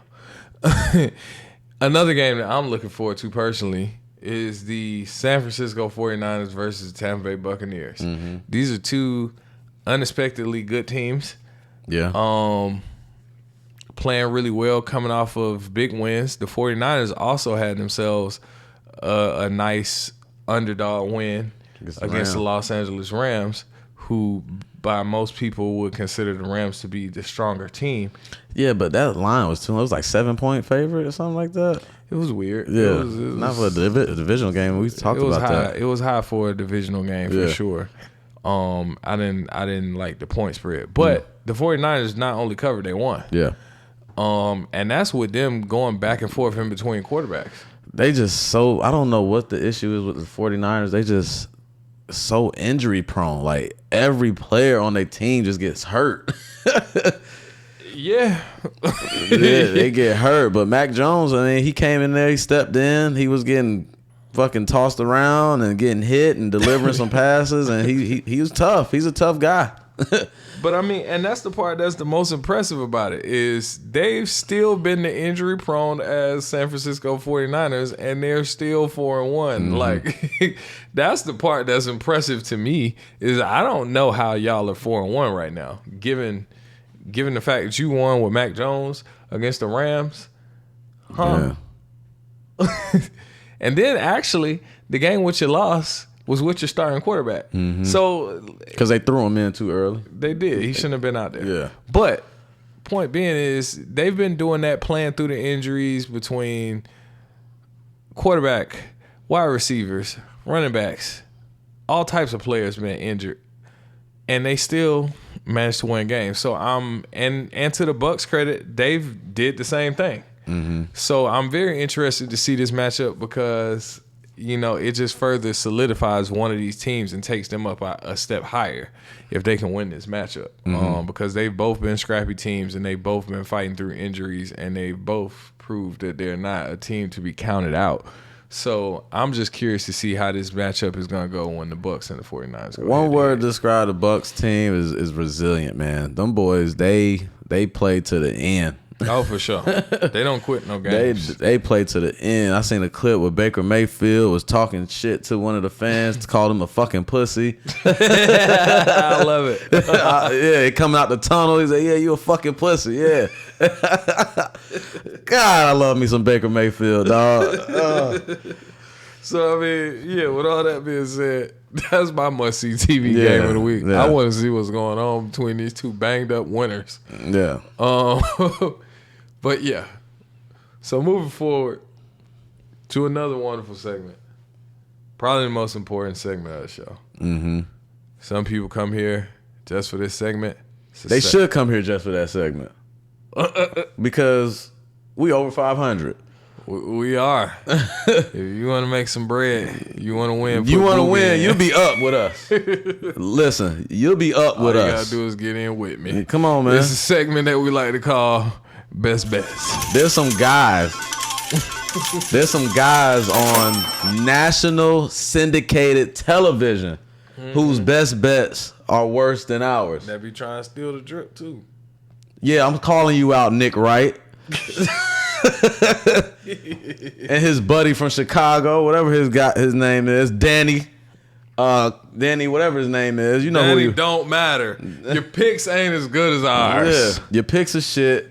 Speaker 1: Another game that I'm looking forward to personally is the San Francisco 49ers versus the Tampa Bay Buccaneers. Mm-hmm. These are two unexpectedly good teams.
Speaker 2: Yeah.
Speaker 1: Playing really well, coming off of big wins. The 49ers also had themselves a nice underdog win against the Los Angeles Rams, who by most people would consider the Rams to be the stronger team.
Speaker 2: Yeah, but that line was too. It was like 7-point favorite or something like that.
Speaker 1: It was weird.
Speaker 2: Yeah,
Speaker 1: it was
Speaker 2: not for a divisional game. We talked about that.
Speaker 1: It was high for a divisional game for sure. I didn't like the point spread, but the 49ers not only covered, they won.
Speaker 2: Yeah.
Speaker 1: And that's with them going back and forth in between quarterbacks.
Speaker 2: They just I don't know what the issue is with the 49ers. They just so injury prone. Like every player on their team just gets hurt.
Speaker 1: Yeah.
Speaker 2: They get hurt. But Mac Jones, I mean, he came in there, he stepped in, he was getting fucking tossed around and getting hit and delivering some passes, and he was tough. He's a tough guy.
Speaker 1: But I mean, and that's the part that's the most impressive about it is they've still been the injury prone as San Francisco 49ers, and they're still 4-1. Mm-hmm. Like that's the part that's impressive to me is I don't know how y'all are 4-1 right now, given the fact that you won with Mac Jones against the Rams. Huh? Yeah. And then actually the game which you lost was with your starting quarterback. Mm-hmm. So
Speaker 2: because they threw him in too early.
Speaker 1: They did. He shouldn't have been out there.
Speaker 2: Yeah.
Speaker 1: But point being is they've been doing that, playing through the injuries between quarterback, wide receivers, running backs, all types of players been injured, and they still managed to win games. So and to the Bucs' credit, they've did the same thing. Mm-hmm. So I'm very interested to see this matchup because it just further solidifies one of these teams and takes them up a step higher if they can win this matchup. Mm-hmm. Because they've both been scrappy teams and they've both been fighting through injuries and they both proved that they're not a team to be counted out. So I'm just curious to see how this matchup is going to go when the Bucs and the 49ers go.
Speaker 2: One word to describe the Bucs team is resilient, man. Them boys, they play to the end.
Speaker 1: Oh, for sure. They don't quit no games.
Speaker 2: They play to the end. I seen a clip where Baker Mayfield was talking shit to one of the fans, called him a fucking pussy.
Speaker 1: I love it.
Speaker 2: Yeah, coming out the tunnel, he's like, yeah, you a fucking pussy, yeah. God, I love me some Baker Mayfield, dog.
Speaker 1: So, I mean, yeah, with all that being said, that's my must-see-TV game of the week. Yeah. I want to see what's going on between these two banged-up winners.
Speaker 2: Yeah.
Speaker 1: But, yeah. So, moving forward to another wonderful segment. Probably the most important segment of the show. Mm-hmm. Some people come here just for this segment.
Speaker 2: They should come here just for that segment. Because we over 500.
Speaker 1: We are. If you want to make some bread, you want to win.
Speaker 2: You want to win, you'll be up with us. Listen, you'll be up with us.
Speaker 1: All you got to do is get in with me.
Speaker 2: Come on, man.
Speaker 1: This is a segment that we like to call Best Bets.
Speaker 2: There's some guys. There's some guys on national syndicated television whose best bets are worse than ours.
Speaker 1: They be trying to steal the drip, too.
Speaker 2: Yeah, I'm calling you out, Nick Wright. And his buddy from Chicago, whatever his name is, Danny, whatever his name is,
Speaker 1: Danny don't matter. Your picks ain't as good as ours.
Speaker 2: Yeah, your picks are shit.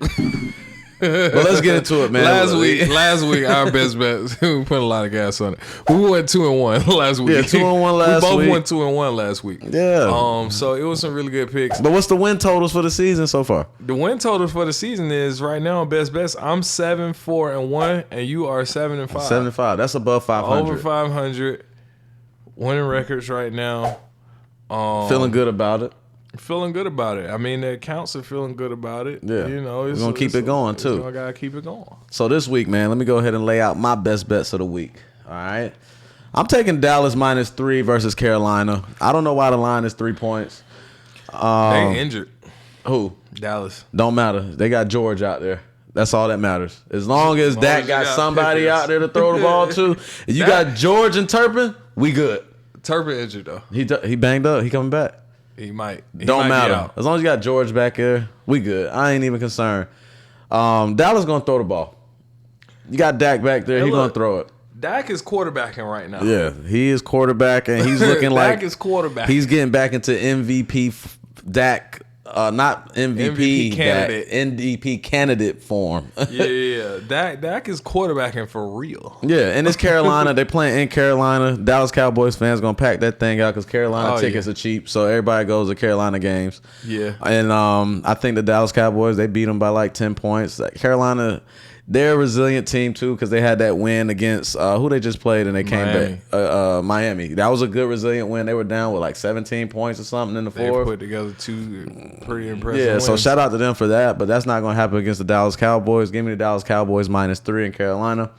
Speaker 2: But let's get into it, man.
Speaker 1: Last week, our best bets, we put a lot of gas on it. We went 2-1 last week.
Speaker 2: Yeah, 2-1 last week.
Speaker 1: We both went 2-1 last week.
Speaker 2: Yeah.
Speaker 1: So it was some really good picks.
Speaker 2: But what's the win totals for the season so far?
Speaker 1: The win totals for the season is right now on Best Bets. I'm 7-4-1, and you are 7-5.
Speaker 2: 7-5. That's above 500.
Speaker 1: Over 500. Winning records right now.
Speaker 2: Feeling good about it.
Speaker 1: Feeling good about it. I mean, the accounts are feeling good about it.
Speaker 2: Yeah.
Speaker 1: You know,
Speaker 2: we're going to keep it going, too.
Speaker 1: I got to keep it going.
Speaker 2: So this week, man, let me go ahead and lay out my best bets of the week. All right. I'm taking Dallas -3 versus Carolina. I don't know why the line is 3 points.
Speaker 1: They injured.
Speaker 2: Who?
Speaker 1: Dallas.
Speaker 2: Don't matter. They got George out there. That's all that matters. As long as Dak got somebody out there to throw the ball to, if you got George and Turpin, we good.
Speaker 1: Turpin injured, though.
Speaker 2: He banged up. He coming back.
Speaker 1: He might.
Speaker 2: Don't matter. As long as you got George back there, we good. I ain't even concerned. Dallas going to throw the ball. You got Dak back there. He going to throw it.
Speaker 1: Dak is quarterbacking right now.
Speaker 2: Yeah, he is quarterbacking. He's looking like
Speaker 1: Dak is quarterbacking.
Speaker 2: He's getting back into MVP Dak. Not MVP
Speaker 1: candidate.
Speaker 2: NDP candidate form.
Speaker 1: Yeah. Dak is quarterbacking for real.
Speaker 2: Yeah, and it's Carolina. They playing in Carolina. Dallas Cowboys fans gonna pack that thing out because Carolina tickets are cheap, so everybody goes to Carolina games.
Speaker 1: Yeah,
Speaker 2: and I think the Dallas Cowboys, they beat them by like 10 points. Carolina, they're a resilient team too because they had that win against who they just played and they came back. Miami. That was a good resilient win. They were down with like 17 points or something in the fourth.
Speaker 1: They put together 2 pretty impressive wins.
Speaker 2: So shout out to them for that, but that's not going to happen against the Dallas Cowboys. Give me the Dallas Cowboys -3 in Carolina.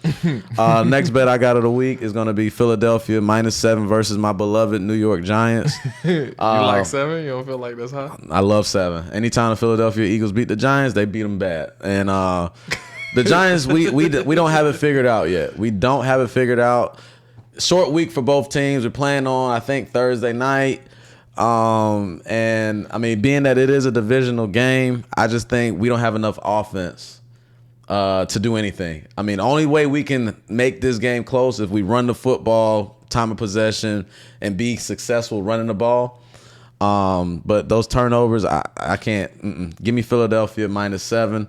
Speaker 2: Next bet I got of the week is going to be Philadelphia -7 versus my beloved New York Giants.
Speaker 1: You like 7? You don't feel like that's high?
Speaker 2: I love 7. Anytime the Philadelphia Eagles beat the Giants, they beat them bad. And the Giants, we don't have it figured out yet. We don't have it figured out. Short week for both teams. We're playing on, I think, Thursday night. And I mean, being that it is a divisional game, I just think we don't have enough offense to do anything. I mean, the only way we can make this game close if we run the football, time of possession, and be successful running the ball. But those turnovers, I can't. Give me Philadelphia -7.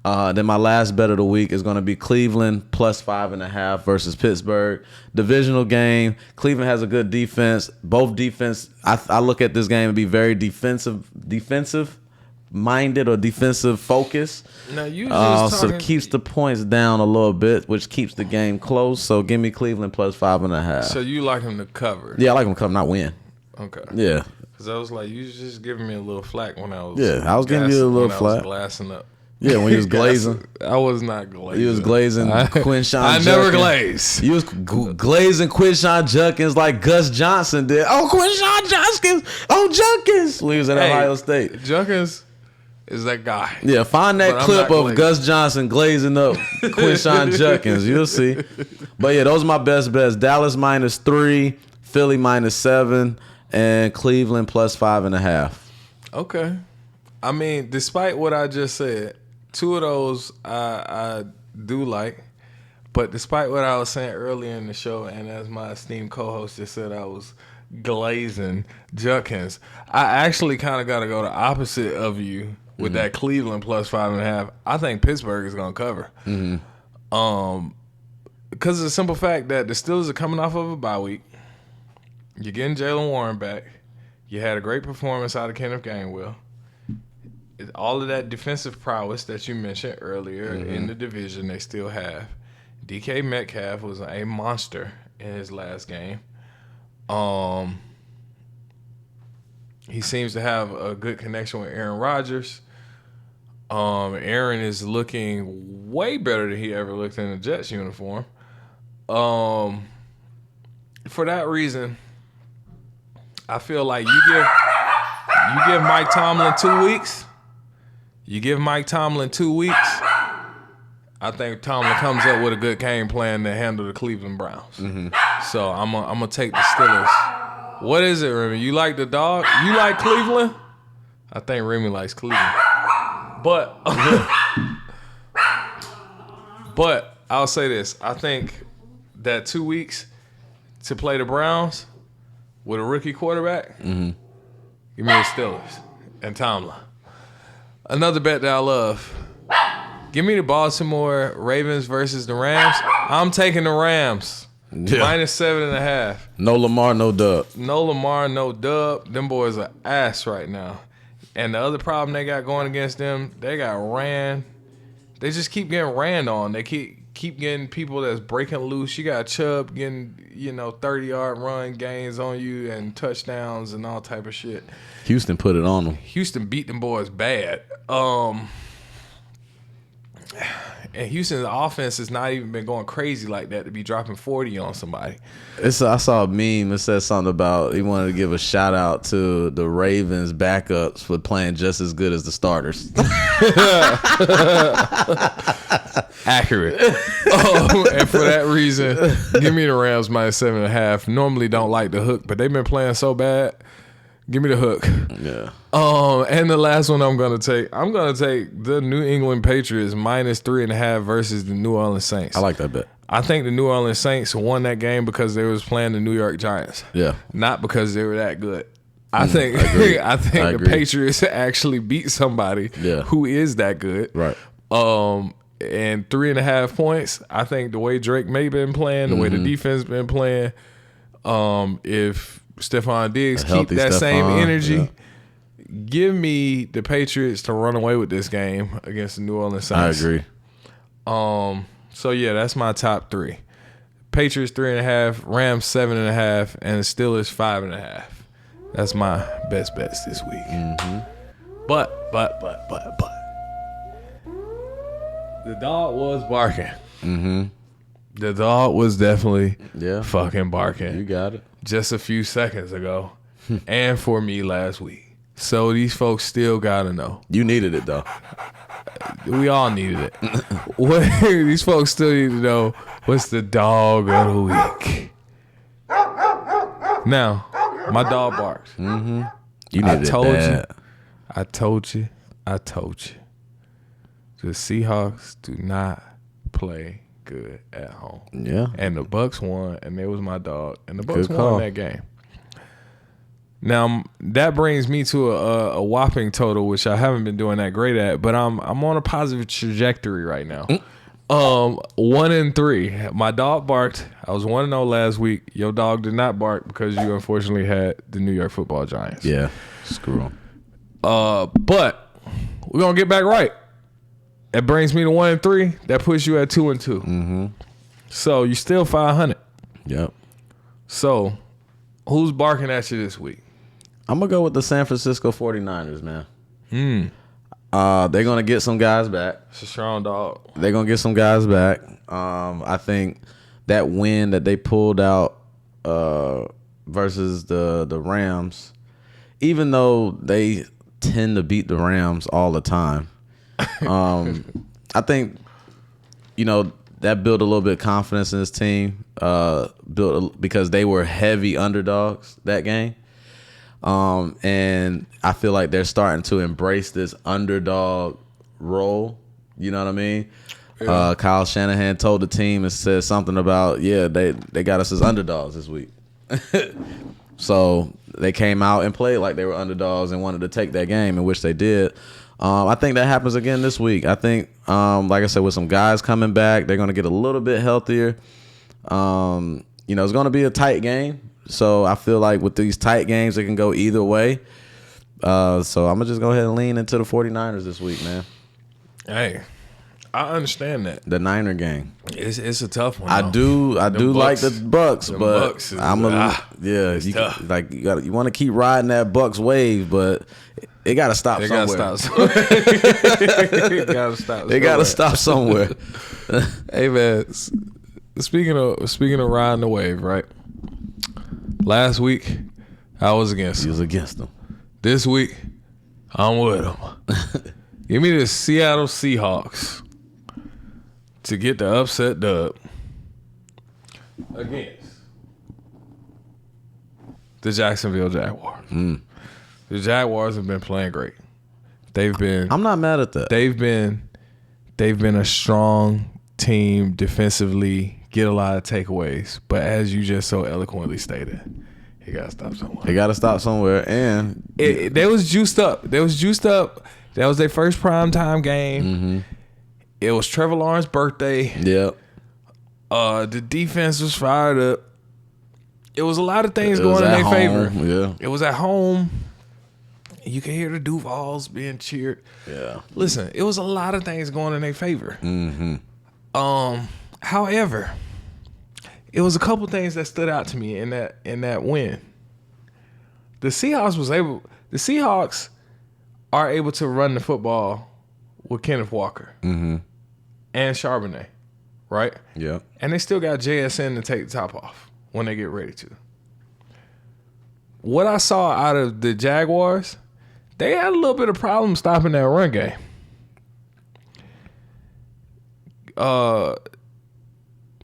Speaker 2: Then my last bet of the week is going to be Cleveland +5.5 versus Pittsburgh. Divisional game. Cleveland has a good defense. Both defense. I look at this game and be very defensive minded or defensive focused.
Speaker 1: Now you just
Speaker 2: so it keeps the points down a little bit, which keeps the game close. So give me Cleveland +5.5.
Speaker 1: So you like him to cover?
Speaker 2: Yeah, I like him to cover, not win.
Speaker 1: Okay.
Speaker 2: Yeah.
Speaker 1: Because I was like, you was just giving me a little flack when I was.
Speaker 2: Yeah, I was giving you a little flack.
Speaker 1: I was glassing up.
Speaker 2: Yeah, when he was glazing.
Speaker 1: I was not glazing.
Speaker 2: He was glazing Quinshon Judkins.
Speaker 1: I never glaze.
Speaker 2: You was glazing Quinshon Judkins like Gus Johnson did. Oh, Quinshon Judkins. Oh, Judkins. When he was at Ohio State.
Speaker 1: Judkins is that guy.
Speaker 2: Yeah, find that clip of Gus Johnson glazing up Quinshon Judkins. You'll see. But yeah, those are my best bets. Dallas -3, Philly -7, and Cleveland +5.5.
Speaker 1: Okay. I mean, despite what I just said, 2 of those I do like. But despite what I was saying earlier in the show, and as my esteemed co-host just said, I was glazing Judkins, I actually kind of got to go the opposite of you with that Cleveland +5.5. I think Pittsburgh is going to cover. Because of the simple fact that the Steelers are coming off of a bye week. You're getting Jaylen Warren back. You had a great performance out of Kenneth Gainwell. All of that defensive prowess that you mentioned earlier in the division, they still have. DK Metcalf was a monster in his last game. He seems to have a good connection with Aaron Rodgers. Aaron is looking way better than he ever looked in the Jets uniform. For that reason, I feel like you give Mike Tomlin 2 weeks. You give Mike Tomlin 2 weeks, I think Tomlin comes up with a good game plan to handle the Cleveland Browns. So I'm gonna take the Steelers. What is it, Remy? You like the dog? You like Cleveland? I think Remy likes Cleveland. But I'll say this. I think that 2 weeks to play the Browns with a rookie quarterback, give me the Steelers and Tomlin. Another bet that I love. Give me the Baltimore Ravens versus the Rams. I'm taking the Rams. -7.5.
Speaker 2: No Lamar, no dub.
Speaker 1: No Lamar, no dub. Them boys are ass right now. And the other problem they got going against them, they got ran. They just keep getting ran on. They keep keep getting people that's breaking loose. You got Chubb getting 30-yard run gains on you and touchdowns and all type of shit.
Speaker 2: Houston put it on them.
Speaker 1: Houston beat them boys bad. And Houston's offense has not even been going crazy like that to be dropping 40 on somebody.
Speaker 2: I saw a meme that said something about he wanted to give a shout out to the Ravens backups for playing just as good as the starters.
Speaker 1: Accurate. And for that reason, give me the Rams -7.5. Normally don't like the hook, but they've been playing so bad. Give me the hook.
Speaker 2: Yeah.
Speaker 1: And the last one I'm gonna take the New England Patriots -3.5 versus the New Orleans Saints.
Speaker 2: I like that bet.
Speaker 1: I think the New Orleans Saints won that game because they was playing the New York Giants.
Speaker 2: Yeah.
Speaker 1: Not because they were that good. I think the Patriots actually beat somebody who is that good.
Speaker 2: Right.
Speaker 1: And 3.5 points. I think the way Drake May been playing, the way the defense been playing, if Stephon Diggs keep that same energy, give me the Patriots to run away with this game against the New Orleans Saints.
Speaker 2: I agree.
Speaker 1: So yeah, that's my top 3. Patriots 3.5, Rams 7.5, and the Steelers 5.5. That's my best bets this week. But the dog was barking. The dog was definitely fucking barking.
Speaker 2: You got it.
Speaker 1: Just a few seconds ago, and for me last week. So these folks still gotta know.
Speaker 2: You needed it though.
Speaker 1: We all needed it. These folks still need to know what's the dog of the week. Now, my dog barks.
Speaker 2: You needed it bad.
Speaker 1: I told you. The Seahawks do not play good at home.
Speaker 2: Yeah.
Speaker 1: And the Bucks won, and it was my dog. And the Bucks won that game. Now, that brings me to a whopping total, which I haven't been doing that great at, but I'm on a positive trajectory right now. 1-3. My dog barked. I was 1-0 last week. Your dog did not bark because you unfortunately had the New York Football Giants.
Speaker 2: Yeah. Screw them.
Speaker 1: But we're going to get back right. That brings me to 1-3. That puts you at 2-2. So you still 500.
Speaker 2: Yep.
Speaker 1: So who's barking at you this week?
Speaker 2: I'm going to go with the San Francisco 49ers, man. They're going to get some guys back.
Speaker 1: It's a strong dog.
Speaker 2: They're going to get some guys back. I think that win that they pulled out versus the Rams, even though they tend to beat the Rams all the time, I think, that built a little bit of confidence in this team, because they were heavy underdogs that game. And I feel like they're starting to embrace this underdog role. You know what I mean? Yeah. Kyle Shanahan told the team and said something about, they got us as underdogs this week. So they came out and played like they were underdogs and wanted to take that game, in which they did. I think that happens again this week. I think, like I said, with some guys coming back, they're going to get a little bit healthier. It's going to be a tight game. So I feel like with these tight games, it can go either way. So I'm going to just go ahead and lean into the 49ers this week, man.
Speaker 1: Hey, I understand that.
Speaker 2: The Niner game.
Speaker 1: It's a tough one.
Speaker 2: I do like the Bucks, but
Speaker 1: Bucks
Speaker 2: I'm you want to keep riding that Bucks wave, but it got to stop somewhere. It got to stop somewhere.
Speaker 1: Hey man, speaking of riding the wave, right? Last week I was against them.
Speaker 2: You was against them.
Speaker 1: This week I'm with them. Give me the Seattle Seahawks to get the upset dub against the Jacksonville Jaguars. The Jaguars have been playing great.
Speaker 2: I'm not mad at that.
Speaker 1: They've been a strong team defensively, get a lot of takeaways. But as you just so eloquently stated, it got to stop somewhere.
Speaker 2: They got to stop somewhere. And
Speaker 1: they was juiced up. That was their first primetime game. It was Trevor Lawrence's birthday.
Speaker 2: Yep.
Speaker 1: The defense was fired up. It was a lot of things going in their favor.
Speaker 2: Yeah.
Speaker 1: It was at home. You can hear the Duvals being cheered.
Speaker 2: Yeah.
Speaker 1: Listen, it was a lot of things going in their favor. However, it was a couple things that stood out to me in that win. The Seahawks are able to run the football with Kenneth Walker and Charbonnet, right?
Speaker 2: Yeah.
Speaker 1: And they still got JSN to take the top off when they get ready to. What I saw out of the Jaguars, they had a little bit of problem stopping that run game.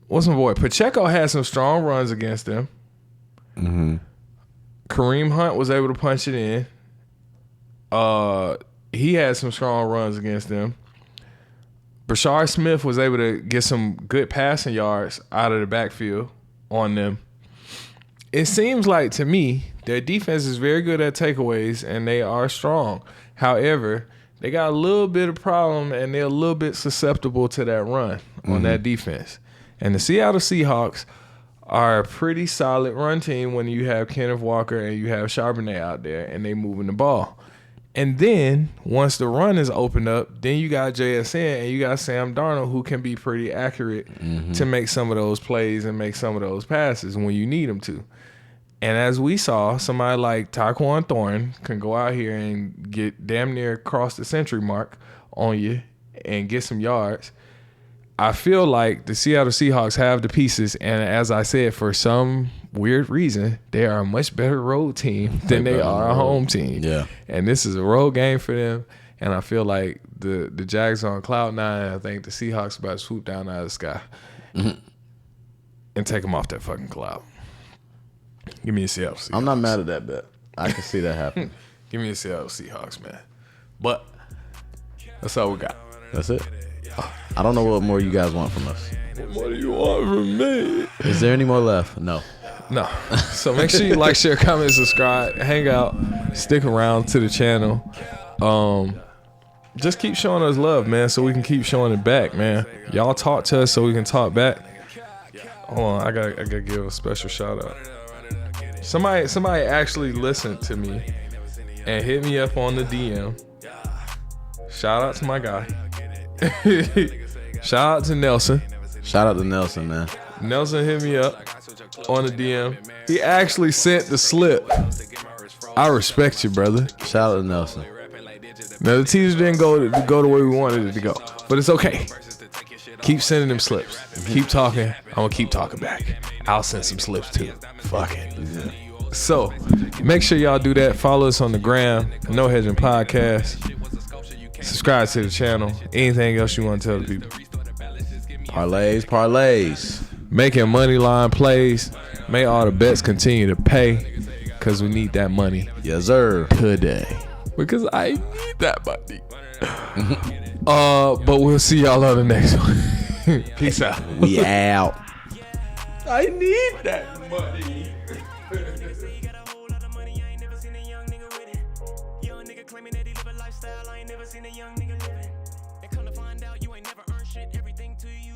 Speaker 1: What's my boy? Pacheco had some strong runs against them. Kareem Hunt was able to punch it in. He had some strong runs against them. Brashard Smith was able to get some good passing yards out of the backfield on them. It seems like to me their defense is very good at takeaways and they are strong. However, they got a little bit of problem and they're a little bit susceptible to that run on that defense. And the Seattle Seahawks are a pretty solid run team when you have Kenneth Walker and you have Charbonnet out there and they moving the ball. And then once the run is opened up, then you got JSN and you got Sam Darnold who can be pretty accurate to make some of those plays and make some of those passes when you need them to. And as we saw, somebody like Tyquan Thornton can go out here and get damn near across the century mark on you and get some yards. I feel like the Seattle Seahawks have the pieces, and as I said, for some weird reason, they are a much better road team than they are a home team.
Speaker 2: Yeah.
Speaker 1: And this is a road game for them, and I feel like the Jags are on cloud nine. I think the Seahawks about to swoop down out of the sky and take them off that fucking cloud. Give me a Seattle Seahawks.
Speaker 2: I'm not mad at that bet. I can see that happen.
Speaker 1: Give me a Seattle Seahawks, man. But that's all we got.
Speaker 2: That's it. I don't know what more you guys want from us.
Speaker 1: What do you want from me?
Speaker 2: Is there any more left? No.
Speaker 1: No. So make sure you like, share, comment, subscribe, hang out, stick around to the channel. Just keep showing us love, man, so we can keep showing it back, man. Y'all talk to us so we can talk back. Hold on, I gotta give a special shout out. Somebody actually listened to me and hit me up on the DM. Shout out to my guy. Shout out to Nelson.
Speaker 2: Shout out to Nelson, man.
Speaker 1: Nelson hit me up on the DM. He actually sent the slip. I respect you, brother.
Speaker 2: Shout out to Nelson.
Speaker 1: Now the teaser didn't go the way we wanted it to go, but it's okay. Keep sending them slips. Keep talking. I'm gonna keep talking back. I'll send some slips too. Fuck it. Yeah. So make sure y'all do that. Follow us on the gram. No Hedging Podcast. Subscribe to the channel. Anything else you want to tell the people?
Speaker 2: Parlays.
Speaker 1: Making money line plays. May all the bets continue to pay because we need that money.
Speaker 2: Yes, sir.
Speaker 1: Today. Because I need that money. But we'll see y'all on the next one. Peace out.
Speaker 2: We out.
Speaker 1: I need that money.
Speaker 6: Lifestyle, I ain't never seen a young nigga living. And come to find out, you ain't never earned shit. Everything to you